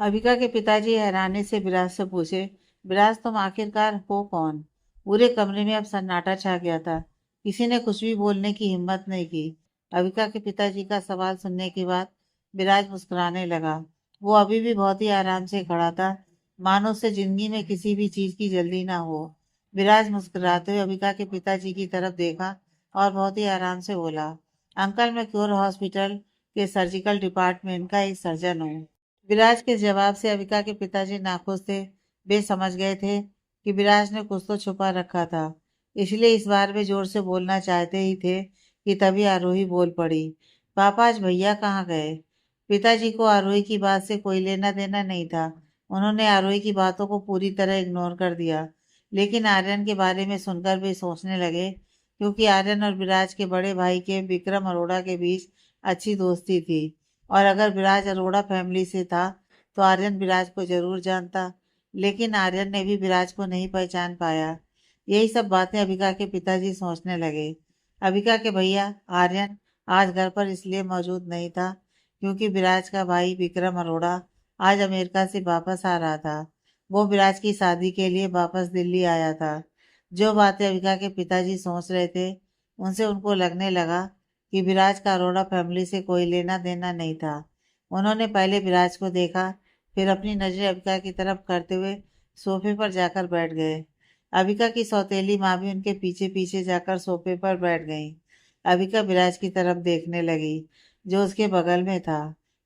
अविका के पिताजी हैरानी से विराज से पूछे, विराज तुम आखिरकार हो कौन? पूरे कमरे में अब सन्नाटा छा गया था। किसी ने कुछ भी बोलने की हिम्मत नहीं की। अविका के पिताजी का सवाल सुनने के बाद विराज मुस्कुराने लगा। वो अभी भी बहुत ही आराम से खड़ा था, मानो उसे जिंदगी में किसी भी चीज की जल्दी ना हो। विराज मुस्कुराते हुए अविका के पिताजी की तरफ देखा और बहुत ही आराम से बोला, अंकल मैं क्योर हॉस्पिटल के सर्जिकल डिपार्टमेंट का एक सर्जन हूँ। विराज के जवाब से अविका के पिताजी नाखुश थे। वे समझ गए थे कि विराज ने कुछ तो छुपा रखा था, इसलिए इस बार वे जोर से बोलना चाहते ही थे कि तभी आरोही बोल पड़ी, पापा आज भैया कहाँ गए? पिताजी को आरोही की बात से कोई लेना देना नहीं था। उन्होंने आरोही की बातों को पूरी तरह इग्नोर कर दिया। लेकिन आर्यन के बारे में सुनकर वे सोचने लगे, क्योंकि आर्यन और विराज के बड़े भाई के विक्रम अरोड़ा के बीच अच्छी दोस्ती थी। और अगर विराज अरोड़ा फैमिली से था तो आर्यन विराज को जरूर जानता। लेकिन आर्यन ने भी विराज को नहीं पहचान पाया। यही सब बातें अभिका के पिताजी सोचने लगे। अभिका के भैया आर्यन आज घर पर इसलिए मौजूद नहीं था क्योंकि विराज का भाई विक्रम अरोड़ा आज अमेरिका से वापस आ रहा था। वो विराज की शादी के लिए वापस दिल्ली आया था। जो बातें अभिका के पिताजी सोच रहे थे उनसे उनको लगने लगा कि विराज का अरोड़ा फैमिली से कोई लेना देना नहीं था। उन्होंने पहले विराज को देखा, फिर अपनी नजरें अबिका की तरफ करते हुए सोफे पर जाकर बैठ गए। अबिका की सौतेली माँ भी उनके पीछे पीछे जाकर सोफे पर बैठ गई। अबिका विराज की तरफ देखने लगी जो उसके बगल में था।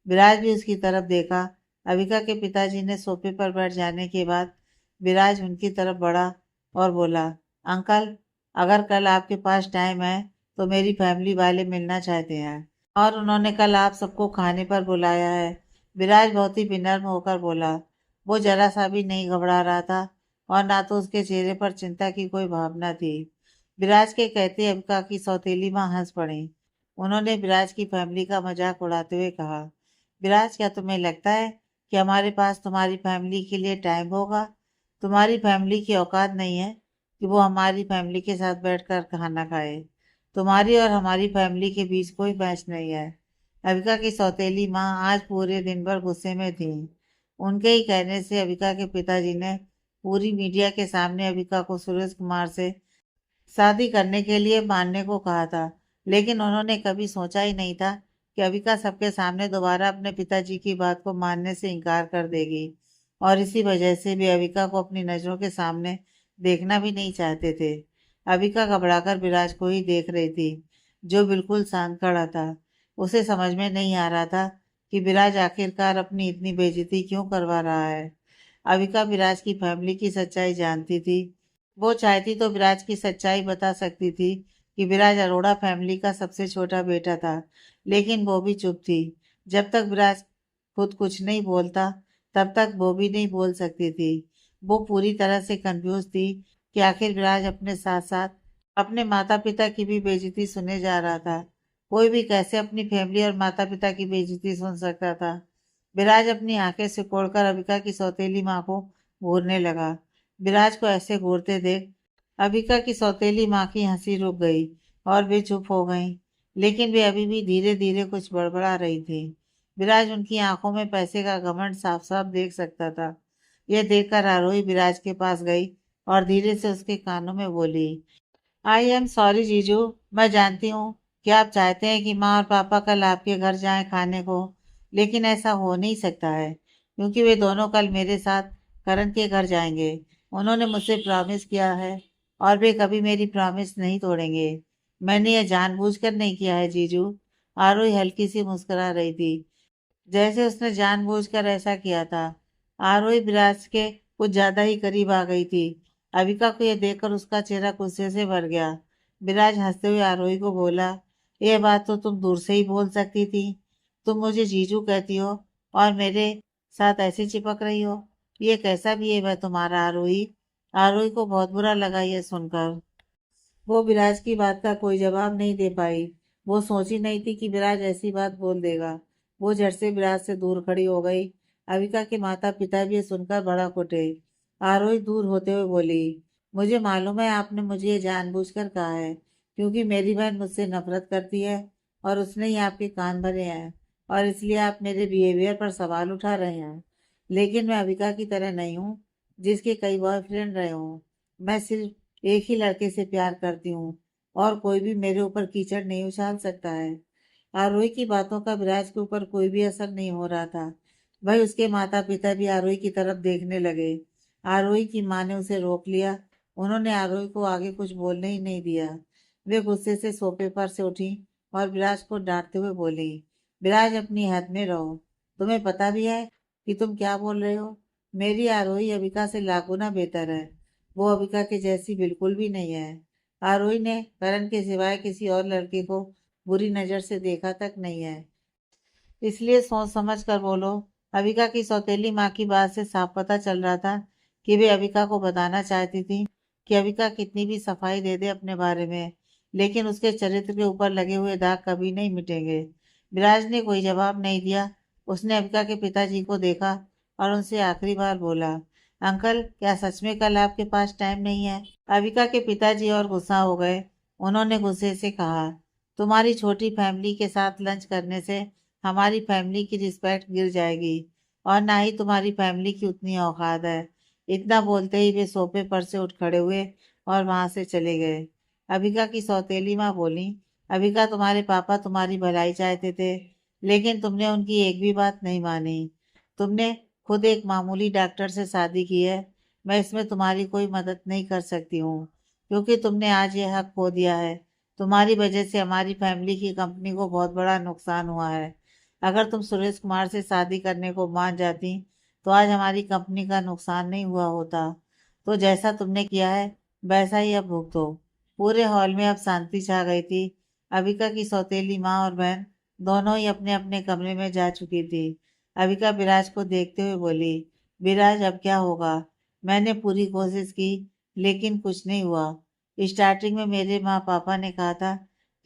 विराज भी उसकी तरफ देखा। अबिका के पिताजी ने सोफे पर बैठ जाने के बाद विराज उनकी तरफ बढ़ा और बोला, अंकल अगर कल आपके पास टाइम है तो मेरी फैमिली वाले मिलना चाहते हैं और उन्होंने कल आप सबको खाने पर बुलाया है। विराज बहुत ही विनम्र होकर बोला। वो जरा सा भी नहीं घबरा रहा था और ना तो उसके चेहरे पर चिंता की कोई भावना थी। विराज के कहते अबिका की सौतेली माँ हंस पड़ी। उन्होंने विराज की फैमिली का मजाक उड़ाते हुए कहा, विराज क्या तुम्हें लगता है कि हमारे पास तुम्हारी फैमिली के लिए टाइम होगा? तुम्हारी फैमिली की औकात नहीं है कि वो हमारी फैमिली के साथ बैठकर खाना खाए। तुम्हारी और हमारी फैमिली के बीच कोई मैच नहीं है। अविका की सौतेली माँ आज पूरे दिन भर गुस्से में थी। उनके ही कहने से अविका के पिताजी ने पूरी मीडिया के सामने अविका को सूरज कुमार से शादी करने के लिए मानने को कहा था। लेकिन उन्होंने कभी सोचा ही नहीं था कि अविका सबके सामने दोबारा अपने पिताजी की बात को मानने से इनकार कर देगी। और इसी वजह से वे अविका को अपनी नजरों के सामने देखना भी नहीं चाहते थे। अविका घबराकर विराज को ही देख रही थी, जो बिल्कुल शांत खड़ा था। उसे समझ में नहीं आ रहा था कि विराज आखिरकार अपनी इतनी बेइज्जती क्यों करवा रहा है। अविका विराज की फैमिली की सच्चाई जानती थी। वो चाहती तो विराज की सच्चाई बता सकती थी कि विराज अरोड़ा फैमिली का सबसे छोटा बेटा था। लेकिन वो भी चुप थी। जब तक विराज खुद कुछ नहीं बोलता तब तक वो भी नहीं बोल सकती थी। वो पूरी तरह से कंफ्यूज थी कि आखिर विराज अपने साथ साथ अपने माता पिता की भी बेइज्जती सुने जा रहा था। कोई भी कैसे अपनी फैमिली और माता पिता की बेइज्जती सुन सकता था। विराज अपनी आंखें सिकोड़कर अबिका की सौतेली माँ को घूरने लगा। विराज को ऐसे घूरते देख अबिका की सौतेली माँ की हंसी रुक गई और वे चुप हो गईं। लेकिन वे अभी भी धीरे धीरे कुछ बड़बड़ा रही थी। विराज उनकी आंखों में पैसे का घमंड साफ साफ देख सकता था। यह देखकर आरोही विराज के पास गई और धीरे से उसके कानों में बोली, आई एम सॉरी जीजू। मैं जानती हूँ कि आप चाहते हैं कि माँ और पापा कल आपके घर जाएं खाने को, लेकिन ऐसा हो नहीं सकता है क्योंकि वे दोनों कल मेरे साथ करण के घर जाएंगे। उन्होंने मुझसे प्रॉमिस किया है और वे कभी मेरी प्रॉमिस नहीं तोड़ेंगे। मैंने यह जानबूझकर नहीं किया है जीजू। आरोही हल्की सी मुस्कुरा रही थी, जैसे उसने जानबूझकर ऐसा किया था। आरोही विराज के कुछ ज्यादा ही करीब आ गई थी। अविका को यह देखकर उसका चेहरा गुस्से से भर गया। विराज हंसते हुए आरोही को बोला, यह बात तो तुम दूर से ही बोल सकती थी। तुम मुझे जीजू कहती हो और मेरे साथ ऐसे चिपक रही हो। ये कैसा बिहेव है तुम्हारा आरोही? आरोही को बहुत बुरा लगा यह सुनकर। वो विराज की बात का कोई जवाब नहीं दे पाई। वो सोची नहीं थी कि विराज ऐसी बात बोल देगा। वो झट से विराज से दूर खड़ी हो गई। अविका के माता पिता भी ये सुनकर बड़ा फुटे। आरोही दूर होते हुए बोली, मुझे मालूम है आपने मुझे ये जानबूझकर कहा है क्योंकि मेरी बहन मुझसे नफरत करती है और उसने ही आपके कान भरे हैं और इसलिए आप मेरे बिहेवियर पर सवाल उठा रहे हैं। लेकिन मैं अविका की तरह नहीं हूँ जिसके कई बॉयफ्रेंड रहे हों। मैं सिर्फ एक ही लड़के से प्यार करती हूँ और कोई भी मेरे ऊपर कीचड़ नहीं उछाल सकता है। आरोही की बातों का विराज के ऊपर कोई भी असर नहीं हो रहा था। वही उसके माता पिता भी आरोही की तरफ देखने लगे। आरोही की माँ ने उसे रोक लिया। उन्होंने आरोही को आगे कुछ बोलने ही नहीं दिया। वे गुस्से से सोफे पर से उठी और विराज को डांटते हुए बोली, विराज अपनी हद में रहो। तुम्हें पता भी है कि तुम क्या बोल रहे हो? मेरी आरोही अविका से लाख गुना बेहतर है। वो अविका के जैसी बिल्कुल भी नहीं है। आरोही ने करण के सिवाय किसी और लड़के को बुरी नजर से देखा तक नहीं है। इसलिए सोच समझ कर बोलो। अविका की सौतेली माँ की बात से साफ पता चल रहा था कि वे अविका को बताना चाहती थी कि अविका कितनी भी सफाई दे दे अपने बारे में, लेकिन उसके चरित्र के ऊपर लगे हुए दाग कभी नहीं मिटेंगे। विराज ने कोई जवाब नहीं दिया। उसने अविका के पिताजी को देखा और उनसे आखिरी बार बोला, अंकल क्या सच में कल आपके पास टाइम नहीं है? अविका के पिताजी और गुस्सा हो गए। उन्होंने गुस्से से कहा, तुम्हारी छोटी फैमिली के साथ लंच करने से हमारी फैमिली की रिस्पेक्ट गिर जाएगी और ना ही तुम्हारी फैमिली की उतनी औकात है। इतना बोलते ही वे सोफे पर से उठ खड़े हुए और वहां से चले गए। अभिका की सौतेली माँ बोली, अभिका तुम्हारे पापा तुम्हारी भलाई चाहते थे, लेकिन तुमने उनकी एक भी बात नहीं मानी। तुमने खुद एक मामूली डॉक्टर से शादी की है। मैं इसमें तुम्हारी कोई मदद नहीं कर सकती हूँ, क्योंकि तुमने आज ये हक खो दिया है। तुम्हारी वजह से हमारी फैमिली की कंपनी को बहुत बड़ा नुकसान हुआ है। अगर तुम सुरेश कुमार से शादी करने को मान जाती तो आज हमारी कंपनी का नुकसान नहीं हुआ होता। तो जैसा तुमने किया है वैसा ही अब भुगतो। पूरे हॉल में अब शांति छा गई थी। अविका की सौतेली माँ और बहन दोनों ही अपने अपने कमरे में जा चुकी थी। अविका विराज को देखते हुए बोली, विराज अब क्या होगा? मैंने पूरी कोशिश की लेकिन कुछ नहीं हुआ। स्टार्टिंग में मेरे माँ पापा ने कहा था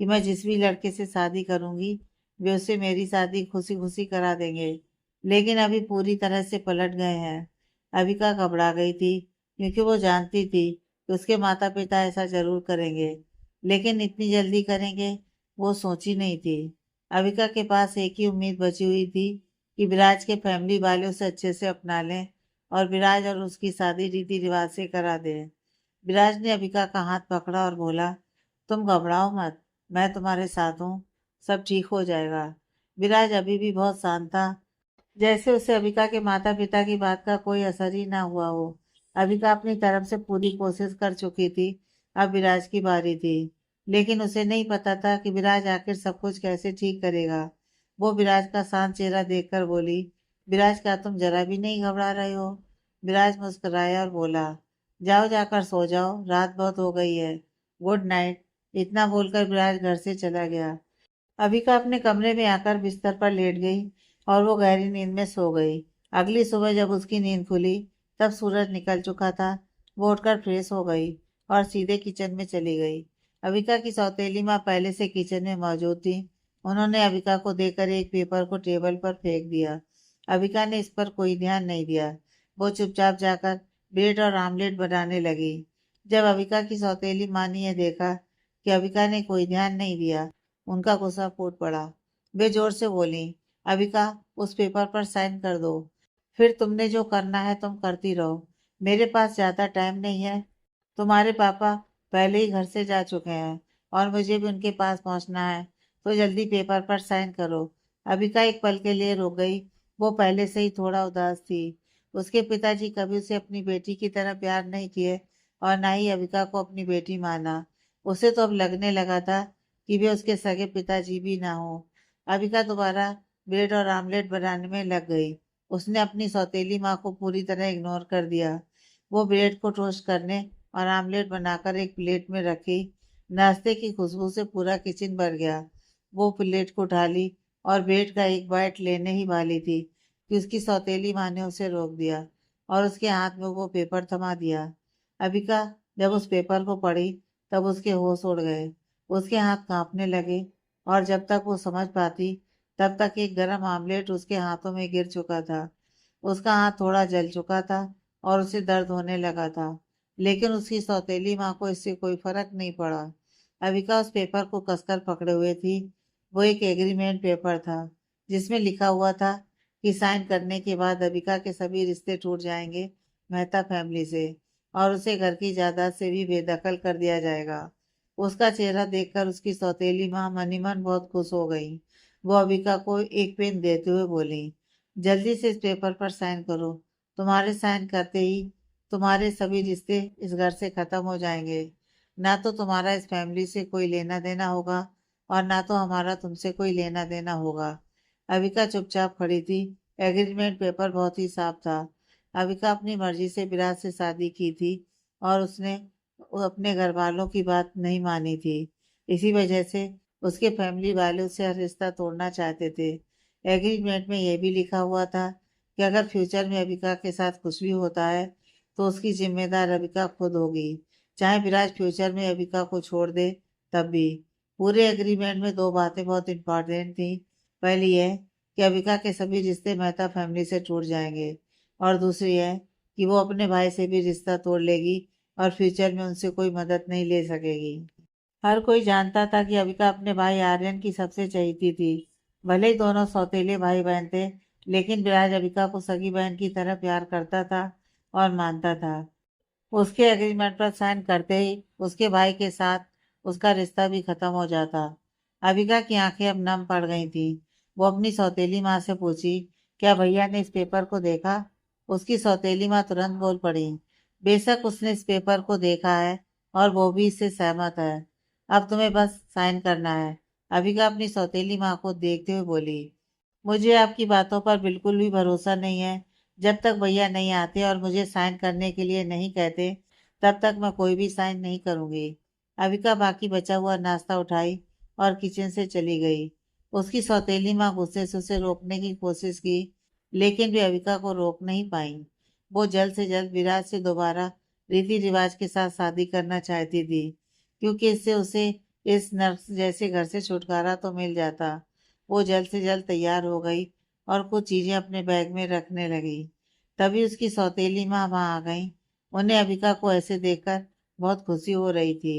कि मैं जिस भी लड़के से शादी करूंगी वे उससे मेरी शादी खुशी खुशी करा देंगे, लेकिन अभी पूरी तरह से पलट गए हैं। अविका घबरा गई थी क्योंकि वो जानती थी कि उसके माता पिता ऐसा जरूर करेंगे, लेकिन इतनी जल्दी करेंगे वो सोची नहीं थी। अविका के पास एक ही उम्मीद बची हुई थी कि विराज के फैमिली वाले उसे अच्छे से अपना लें और विराज और उसकी शादी रीति रिवाज से करा दें। विराज ने अविका का हाथ पकड़ा और बोला, तुम घबराओ मत, मैं तुम्हारे साथ हूँ, सब ठीक हो जाएगा। विराज अभी भी बहुत शांत था, जैसे उसे अविका के माता पिता की बात का कोई असर ही ना हुआ हो। अविका अपनी तरफ से पूरी कोशिश कर चुकी थी। अब विराज की बारी थी, लेकिन उसे नहीं पता था कि विराज आखिर सब कुछ कैसे ठीक करेगा। वो विराज का शांत चेहरा देखकर बोली, विराज क्या तुम जरा भी नहीं घबरा रहे हो? विराज मुस्कुराया और बोला, जाओ जाकर सो जाओ, रात बहुत हो गई है, गुड नाइट। इतना बोलकर विराज घर से चला गया। अबिका अपने कमरे में आकर बिस्तर पर लेट गई और वो गहरी नींद में सो गई। अगली सुबह जब उसकी नींद खुली तब सूरज निकल चुका था। वो उठकर फ्रेश हो गई और सीधे किचन में चली गई। अबिका की सौतेली माँ पहले से किचन में मौजूद थी। उन्होंने अबिका को देकर एक पेपर को टेबल पर फेंक दिया। अबिका ने इस पर कोई ध्यान नहीं दिया। वो चुपचाप जाकर ब्रेड और आमलेट बनाने लगी। जब अबिका की सौतेली माँ ने यह देखा कि अबिका ने कोई ध्यान नहीं दिया, उनका गुस्सा फूट पड़ा। वे जोर से बोली, अबिका उस पेपर पर साइन कर दो, फिर तुमने जो करना है तुम करती रहो। मेरे पास ज्यादा टाइम नहीं है। तुम्हारे पापा पहले ही घर से जा चुके हैं और मुझे भी उनके पास पहुंचना है, तो जल्दी पेपर पर साइन करो। अबिका एक पल के लिए रुक गई। वो पहले से ही थोड़ा उदास थी। उसके पिताजी कभी उसे अपनी बेटी की तरह प्यार नहीं किए और ना ही अबिका को अपनी बेटी माना। उसे तो अब लगने लगा था कि वे उसके सगे पिताजी भी ना हो। अबिका दोबारा ब्रेड और आमलेट बनाने में लग गई। उसने अपनी सौतेली माँ को पूरी तरह इग्नोर कर दिया। वो ब्रेड को टोस्ट करने और आमलेट बनाकर एक प्लेट में रखी। नाश्ते की खुशबू से पूरा किचन भर गया। वो प्लेट को उठा ली और ब्रेड का एक बाइट लेने ही वाली थी कि उसकी सौतेली माँ ने उसे रोक दिया और उसके हाथ में वो पेपर थमा दिया। अबिका जब उस पेपर को पढ़ी तब उसके होश उड़ गए। उसके हाथ कांपने लगे और जब तक वो समझ पाती तब तक एक गरम आमलेट उसके हाथों में गिर चुका था। उसका हाथ थोड़ा जल चुका था और उसे दर्द होने लगा था, लेकिन उसकी सौतेली माँ को इससे कोई फर्क नहीं पड़ा। अविका उस पेपर को कसकर पकड़े हुए थी। वो एक एग्रीमेंट पेपर था जिसमें लिखा हुआ था कि साइन करने के बाद अबिका के सभी रिश्ते टूट जाएंगे मेहता फैमिली से, और उसे घर की जायदाद से भी बेदखल कर दिया जाएगा। उसका चेहरा देखकर उसकी सौतेली माँ मनीमन बहुत खुश हो गई। वो अबिका को एक पेन देते हुए बोली, जल्दी से इस पेपर पर साइन करो। तुम्हारे साइन करते ही तुम्हारे सभी रिश्ते इस घर से खत्म हो जाएंगे। ना तो तुम्हारा इस फैमिली से कोई लेना देना होगा, और ना तो हमारा तुमसे कोई लेना देना होगा। अविका चुपचाप खड़ी थी। एग्रीमेंट पेपर बहुत ही साफ था। अविका अपनी मर्जी से विराज से शादी की थी, और उसने अपने घर वालों की बात नहीं मानी थी। इसी वजह से उसके फैमिली वाले उससे हर रिश्ता तोड़ना चाहते थे। एग्रीमेंट में यह भी लिखा हुआ था कि अगर फ्यूचर में अविका के साथ कुछ भी होता है तो उसकी जिम्मेदार अविका खुद होगी, चाहे विराज फ्यूचर में अविका को छोड़ दे तब भी। पूरे एग्रीमेंट में दो बातें बहुत इंपॉर्टेंट थी। पहली है कि अविका के सभी रिश्ते मेहता फैमिली से टूट जाएंगे, और दूसरी है कि वो अपने भाई से भी रिश्ता तोड़ लेगी और फ्यूचर में उनसे कोई मदद नहीं ले सकेगी। हर कोई जानता था कि अविका अपने भाई आर्यन की सबसे चहेती थी। भले ही दोनों सौतेले भाई बहन थे, लेकिन विराज अविका को सगी बहन की तरह प्यार करता था और मानता था। उसके एग्रीमेंट पर साइन करते ही उसके भाई के साथ उसका रिश्ता भी खत्म हो जाता। अविका की आंखें अब नम पड़ गई थी। वो अपनी सौतेली माँ से पूछी, क्या भैया ने इस पेपर को देखा? उसकी सौतेली माँ तुरंत बोल पड़ी, बेशक उसने इस पेपर को देखा है, और वो भी इससे सहमत है। अब तुम्हें बस साइन करना है। अविका अपनी सौतेली माँ को देखते हुए बोली, मुझे आपकी बातों पर बिल्कुल भी भरोसा नहीं है। जब तक भैया नहीं आते और मुझे साइन करने के लिए नहीं कहते, तब तक मैं कोई भी साइन नहीं करूंगी। अविका बाकी बचा हुआ नाश्ता उठाई और किचन से चली गई। उसकी सौतेली माँ गुस्से से उसे रोकने की कोशिश की, लेकिन भी अविका को रोक नहीं पाई। वो जल्द से जल्द विराज से दोबारा रीति रिवाज के साथ शादी करना चाहती थी, क्योंकि इससे उसे इस नर्क जैसे घर से छुटकारा तो मिल जाता। वो जल्द से जल्द तैयार हो गई और कुछ चीजें अपने बैग में रखने लगी। तभी उसकी सौतेली माँ वहां आ गई। उन्हें अबिका को ऐसे देखकर बहुत खुशी हो रही थी।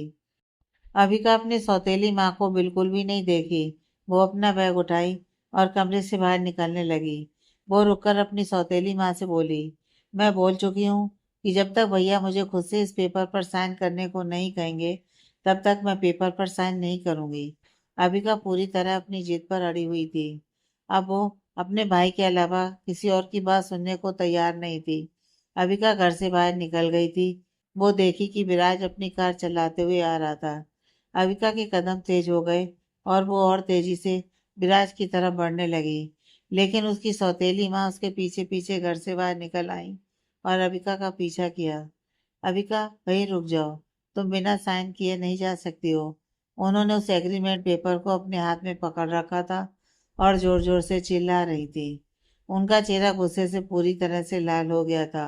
अबिका अपनी सौतेली माँ को बिल्कुल भी नहीं देखी। वो अपना बैग उठाई और कमरे से बाहर निकलने लगी। वो रुककर अपनी सौतेली माँ से बोली, मैं बोल चुकी हूँ कि जब तक भैया मुझे खुद से इस पेपर पर साइन करने को नहीं कहेंगे, तब तक मैं पेपर पर साइन नहीं करूंगी। अबिका पूरी तरह अपनी जिद पर अड़ी हुई थी। अब वो अपने भाई के अलावा किसी और की बात सुनने को तैयार नहीं थी। अबिका घर से बाहर निकल गई थी। वो देखी कि विराज अपनी कार चलाते हुए आ रहा था। अविका के कदम तेज हो गए, और वो और तेजी से विराज की तरफ बढ़ने लगी। लेकिन उसकी सौतेली माँ उसके पीछे पीछे घर से बाहर निकल आई और अविका का पीछा किया। अविका, वहीं रुक जाओ, तुम बिना साइन किए नहीं जा सकती हो। उन्होंने उस एग्रीमेंट पेपर को अपने हाथ में पकड़ रखा था और जोर जोर से चिल्ला रही थी। उनका चेहरा गुस्से से पूरी तरह से लाल हो गया था।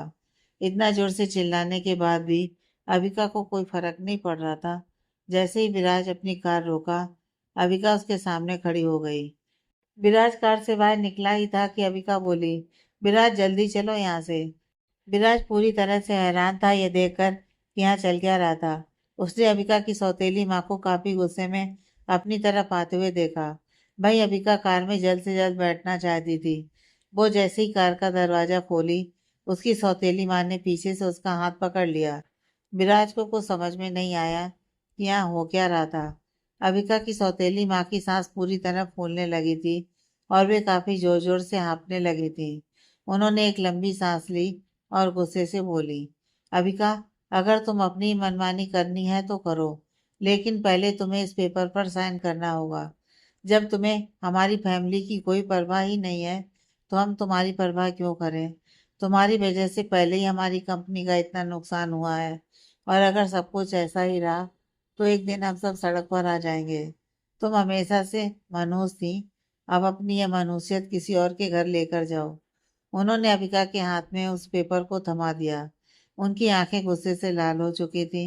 इतना जोर से चिल्लाने के बाद भी अविका को कोई फर्क नहीं पड़ रहा था। जैसे ही विराज अपनी कार रोका, अविका उसके सामने खड़ी हो गई। विराज कार से बाहर निकला ही था कि अविका बोली, विराज जल्दी चलो यहाँ से। विराज पूरी तरह से हैरान था ये देखकर कि यहाँ चल क्या रहा था। उसने अविका की सौतेली माँ को काफी गुस्से में अपनी तरफ आते हुए देखा। भाई, अविका कार में जल्द से जल्द बैठना चाहती थी। वो जैसे ही कार का दरवाजा खोली, उसकी सौतेली माँ ने पीछे से उसका हाथ पकड़ लिया। विराज को कुछ समझ में नहीं आया कि यहाँ हो क्या रहा था। अविका की सौतेली माँ की सांस पूरी तरह फूलने लगी थी, और वे काफी जोर जोर से हाँफने लगी थी। उन्होंने एक लंबी सांस ली और गुस्से से बोली, अविका, अगर तुम अपनी मनमानी करनी है तो करो, लेकिन पहले तुम्हें इस पेपर पर साइन करना होगा। जब तुम्हें हमारी फैमिली की कोई परवाह ही नहीं है, तो हम तुम्हारी परवाह क्यों करें? तुम्हारी वजह से पहले ही हमारी कंपनी का इतना नुकसान हुआ है, और अगर सब कुछ ऐसा ही रहा तो एक दिन हम सब सड़क पर आ जाएंगे। तुम हमेशा से मनहूस थी, अब अपनी यह मनहूसियत किसी और के घर लेकर जाओ। उन्होंने अबिका के हाथ में उस पेपर को थमा दिया। उनकी आंखें गुस्से से लाल हो चुकी थी।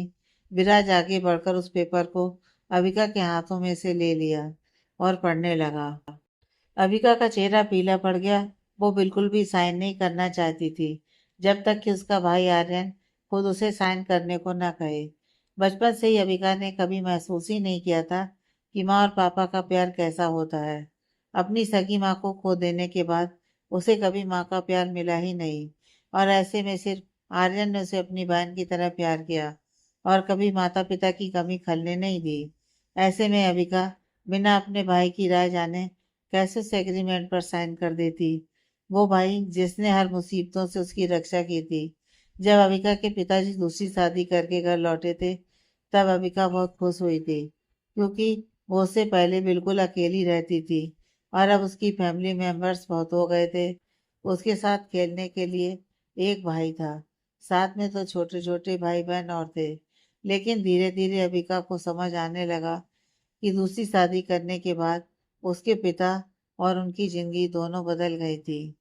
विराज आगे बढ़कर उस पेपर को अबिका के हाथों में से ले लिया और पढ़ने लगा। अबिका का चेहरा पीला पड़ गया। वो बिल्कुल भी साइन नहीं करना चाहती थी, जब तक कि उसका भाई आर्यन खुद उसे साइन करने को न कहे। बचपन से ही अबिका ने कभी महसूस ही नहीं किया था कि माँ और पापा का प्यार कैसा होता है। अपनी सगी माँ को खो देने के बाद उसे कभी माँ का प्यार मिला ही नहीं, और ऐसे में सिर्फ आर्यन ने उसे अपनी बहन की तरह प्यार किया और कभी माता पिता की कमी खलने नहीं दी। ऐसे में अबिका बिना अपने भाई की राय जाने कैसे उस एग्रीमेंट पर साइन कर देती। वो भाई जिसने हर मुसीबतों से उसकी रक्षा की थी। जब अबिका के पिताजी दूसरी शादी करके घर लौटे थे, तब अबिका बहुत खुश हुई थी, क्योंकि वो उससे पहले बिल्कुल अकेली रहती थी और अब उसकी फैमिली मेंबर्स बहुत हो गए थे। उसके साथ खेलने के लिए एक भाई था, साथ में तो छोटे छोटे भाई बहन और थे। लेकिन धीरे धीरे अबिका को समझ आने लगा कि दूसरी शादी करने के बाद उसके पिता और उनकी जिंदगी दोनों बदल गई थी,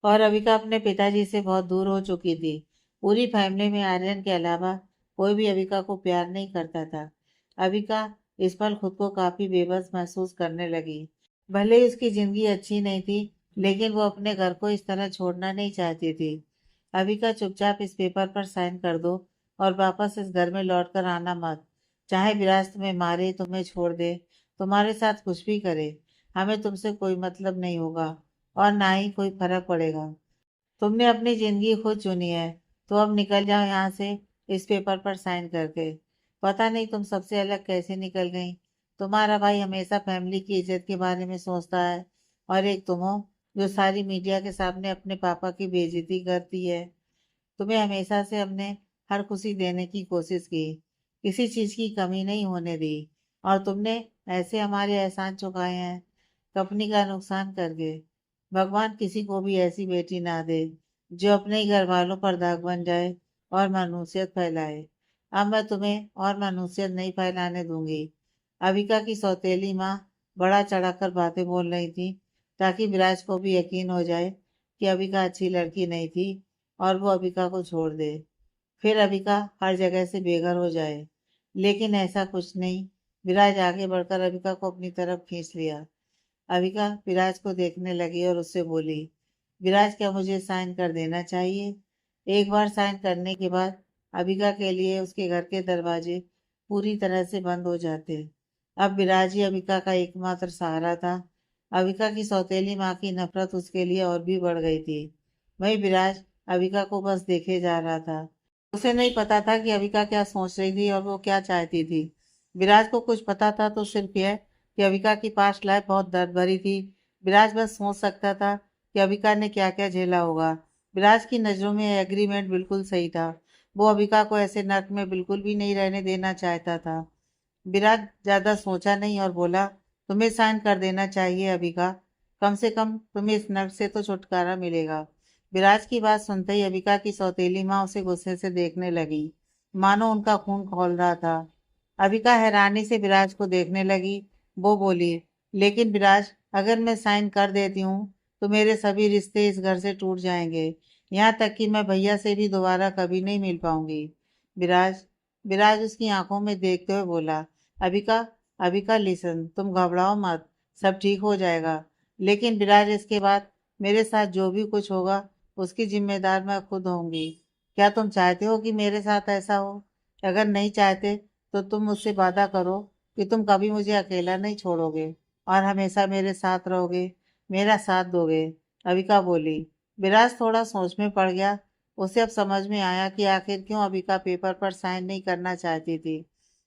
और अविका अपने पिताजी से बहुत दूर हो चुकी थी। पूरी फैमिली में आर्यन के अलावा कोई भी अविका को प्यार नहीं करता था। अविका इस पल खुद को काफी बेबस महसूस करने लगी। भले ही उसकी जिंदगी अच्छी नहीं थी, लेकिन वो अपने घर को इस तरह छोड़ना नहीं चाहती थी। अविका, चुपचाप इस पेपर पर साइन कर दो और वापस इस घर में लौट कर आना मत। चाहे विराज तुम्हें मारे, तुम्हें छोड़ दे, तुम्हारे साथ कुछ भी करे, हमें तुमसे कोई मतलब नहीं होगा और ना ही कोई फर्क पड़ेगा। तुमने अपनी जिंदगी खुद चुनी है, तो अब निकल जाओ यहाँ से इस पेपर पर साइन करके। पता नहीं तुम सबसे अलग कैसे निकल गई। तुम्हारा भाई हमेशा फैमिली की इज्जत के बारे में सोचता है, और एक तुम हो जो सारी मीडिया के सामने अपने पापा की बेइज्जती करती है। तुम्हें हमेशा से हमने हर खुशी देने की कोशिश की, किसी चीज की कमी नहीं होने दी, और तुमने ऐसे हमारे एहसान चुकाए हैं, कंपनी का नुकसान करके। भगवान किसी को भी ऐसी बेटी ना दे जो अपने ही घर वालों पर दाग बन जाए और मानूसियत फैलाए। अब मैं तुम्हें और मानूसियत नहीं फैलाने दूंगी। अविका की सौतेली माँ बड़ा चढ़ाकर बातें बोल रही थी, ताकि विराज को भी यकीन हो जाए कि अविका अच्छी लड़की नहीं थी और वो अबिका को छोड़ दे, फिर अबिका हर जगह से बेघर हो जाए। लेकिन ऐसा कुछ नहीं। विराज आगे बढ़कर अबिका को अपनी तरफ खींच लिया। अबिका विराज को देखने लगी और उससे बोली, विराज, क्या मुझे साइन कर देना चाहिए? एक बार साइन करने के बाद अबिका के लिए उसके घर के दरवाजे पूरी तरह से बंद हो जाते। अब विराज ही अबिका का एकमात्र सहारा था। अबिका की सौतेली माँ की नफरत उसके लिए और भी बढ़ गई थी। वही विराज अविका को बस देखे जा रहा था। उसे नहीं पता था कि अविका क्या सोच रही थी और वो क्या चाहती थी। विराज को कुछ पता था तो सिर्फ यह कि अविका की पास्ट लाइफ बहुत दर्द भरी थी। विराज बस सोच सकता था कि अविका ने क्या क्या झेला होगा। विराज की नज़रों में एग्रीमेंट बिल्कुल सही था। वो अविका को ऐसे नर्क में बिल्कुल भी नहीं रहने देना चाहता था। विराज ज्यादा सोचा नहीं और बोला, तुम्हें साइन कर देना चाहिए अबिका। कम से कम तुम्हें इस नर्क से तो छुटकारा मिलेगा। विराज की बात सुनते ही अबिका की सौतेली माँ उसे गुस्से से देखने लगी, मानो उनका खून खौल रहा था। अबिका हैरानी से विराज को देखने लगी। वो बोली, लेकिन विराज, अगर मैं साइन कर देती हूँ तो मेरे सभी रिश्ते इस घर से टूट जाएंगे, यहाँ तक कि मैं भैया से भी दोबारा कभी नहीं मिल पाऊंगी। विराज विराज उसकी आंखों में देखते हुए बोला, अबिका, अबिका लिसन, तुम घबराओ मत, सब ठीक हो जाएगा। लेकिन विराज, इसके बाद मेरे साथ जो भी कुछ होगा उसकी जिम्मेदार मैं खुद होंगी। क्या तुम चाहते हो कि मेरे साथ ऐसा हो? अगर नहीं चाहते तो तुम मुझसे वादा करो कि तुम कभी मुझे अकेला नहीं छोड़ोगे और हमेशा मेरे साथ रहोगे, मेरा साथ दोगे। अबिका बोली। विराज थोड़ा सोच में पड़ गया। उसे अब समझ में आया कि आखिर क्यों अबिका पेपर पर साइन नहीं करना चाहती थी।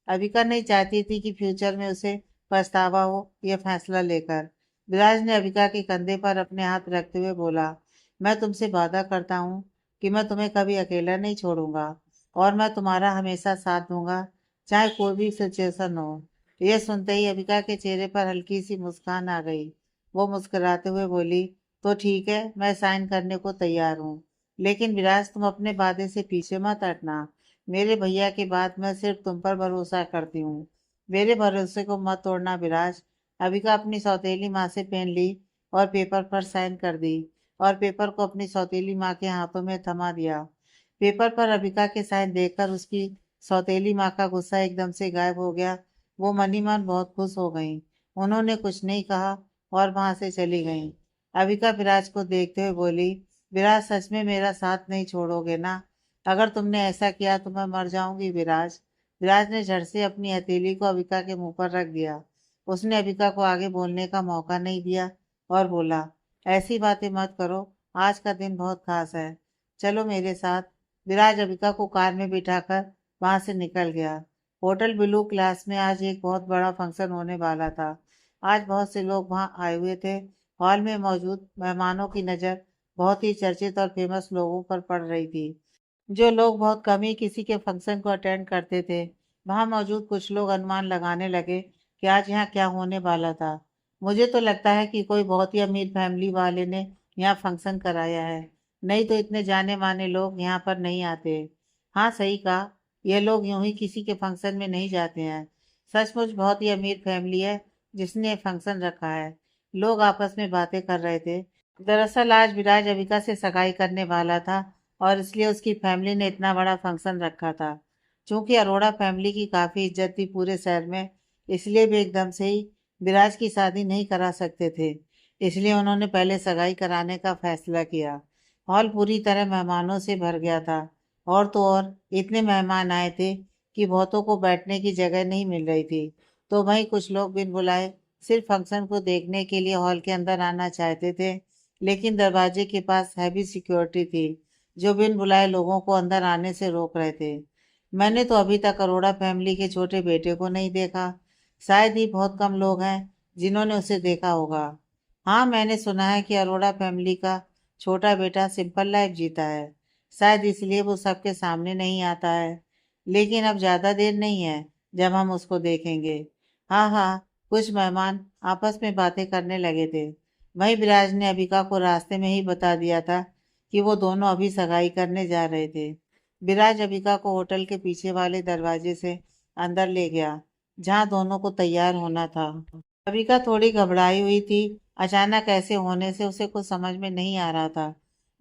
अबिका नहीं चाहती थी कि फ्यूचर में उसे पछतावा हो यह फैसला लेकर। विराज ने अबिका के कंधे पर अपने हाथ रखते हुए बोला, मैं तुमसे वादा करता हूँ कि मैं तुम्हें कभी अकेला नहीं छोड़ूंगा और मैं तुम्हारा हमेशा साथ दूंगा, चाहे कोई भी सिचुएशन हो। यह सुनते ही अबिका के चेहरे पर हल्की सी मुस्कान आ गई। वो मुस्कुराते हुए बोली, तो ठीक है, मैं साइन करने को तैयार हूँ। लेकिन विराज, तुम अपने वादे से पीछे मत हटना। मेरे भैया के बाद मैं सिर्फ तुम पर भरोसा करती हूँ। मेरे भरोसे को मत तोड़ना विराज। अबिका अपनी सौतेली माँ से पेन ली और पेपर पर साइन कर दी, और पेपर को अपनी सौतेली माँ के हाथों में थमा दिया। पेपर पर अबिका के साइन देखकर उसकी सौतेली माँ का गुस्सा एकदम से गायब हो गया। वो मनी मन बहुत खुश हो गईं। उन्होंने कुछ नहीं कहा और वहां से चली गईं। अबिका विराज को देखते हुए बोली, विराज, सच में मेरा साथ नहीं छोड़ोगे ना? अगर तुमने ऐसा किया तो मैं मर जाऊंगी विराज। विराज ने झट से अपनी हथेली को अबिका के मुंह पर रख दिया। उसने अबिका को आगे बोलने का मौका नहीं दिया और बोला, ऐसी बातें मत करो, आज का दिन बहुत खास है, चलो मेरे साथ। विराज अबिका को कार में बिठाकर वहां से निकल गया। होटल ब्लू क्लास में आज एक बहुत बड़ा फंक्शन होने वाला था। आज बहुत से लोग वहां आए हुए थे। हॉल में मौजूद मेहमानों की नज़र बहुत ही चर्चित और फेमस लोगों पर पड़ रही थी। जो लोग बहुत कम ही किसी के फंक्शन को अटेंड करते थे, वहां मौजूद कुछ लोग अनुमान लगाने लगे कि आज यहाँ क्या होने वाला था। मुझे तो लगता है कि कोई बहुत ही अमीर फैमिली वाले ने यहाँ फंक्शन कराया है, नहीं तो इतने जाने माने लोग यहाँ पर नहीं आते। हाँ सही कहा, ये लोग यूं ही किसी के फंक्शन में नहीं जाते हैं। सचमुच बहुत ही अमीर फैमिली है जिसने फंक्शन रखा है। लोग आपस में बातें कर रहे थे। दरअसल आज विराज अविका से सगाई करने वाला था और इसलिए उसकी फैमिली ने इतना बड़ा फंक्शन रखा था। चूंकि अरोड़ा फैमिली की काफ़ी इज्जत थी पूरे शहर में, इसलिए भी एकदम से ही विराज की शादी नहीं करा सकते थे। इसलिए उन्होंने पहले सगाई कराने का फैसला किया। हॉल पूरी तरह मेहमानों से भर गया था। और तो और इतने मेहमान आए थे कि बहुतों को बैठने की जगह नहीं मिल रही थी। तो वहीं कुछ लोग बिन बुलाए सिर्फ फंक्शन को देखने के लिए हॉल के अंदर आना चाहते थे, लेकिन दरवाजे के पास हैवी सिक्योरिटी थी जो बिन बुलाए लोगों को अंदर आने से रोक रहे थे। मैंने तो अभी तक अरोड़ा फैमिली के छोटे बेटे को नहीं देखा। शायद ही बहुत कम लोग हैं जिन्होंने उसे देखा होगा। हाँ मैंने सुना है कि अरोड़ा फैमिली का छोटा बेटा सिंपल लाइफ जीता है। शायद इसलिए वो सबके सामने नहीं आता है। लेकिन अब ज्यादा देर नहीं है जब हम उसको देखेंगे। हाँ हाँ, कुछ मेहमान आपस में बातें करने लगे थे। वहीं विराज ने अबिका को रास्ते में ही बता दिया था कि वो दोनों अभी सगाई करने जा रहे थे। विराज अबिका को होटल के पीछे वाले दरवाजे से अंदर ले गया, जहां दोनों को तैयार होना था। अबिका थोड़ी घबराई हुई थी। अचानक ऐसे होने से उसे कुछ समझ में नहीं आ रहा था।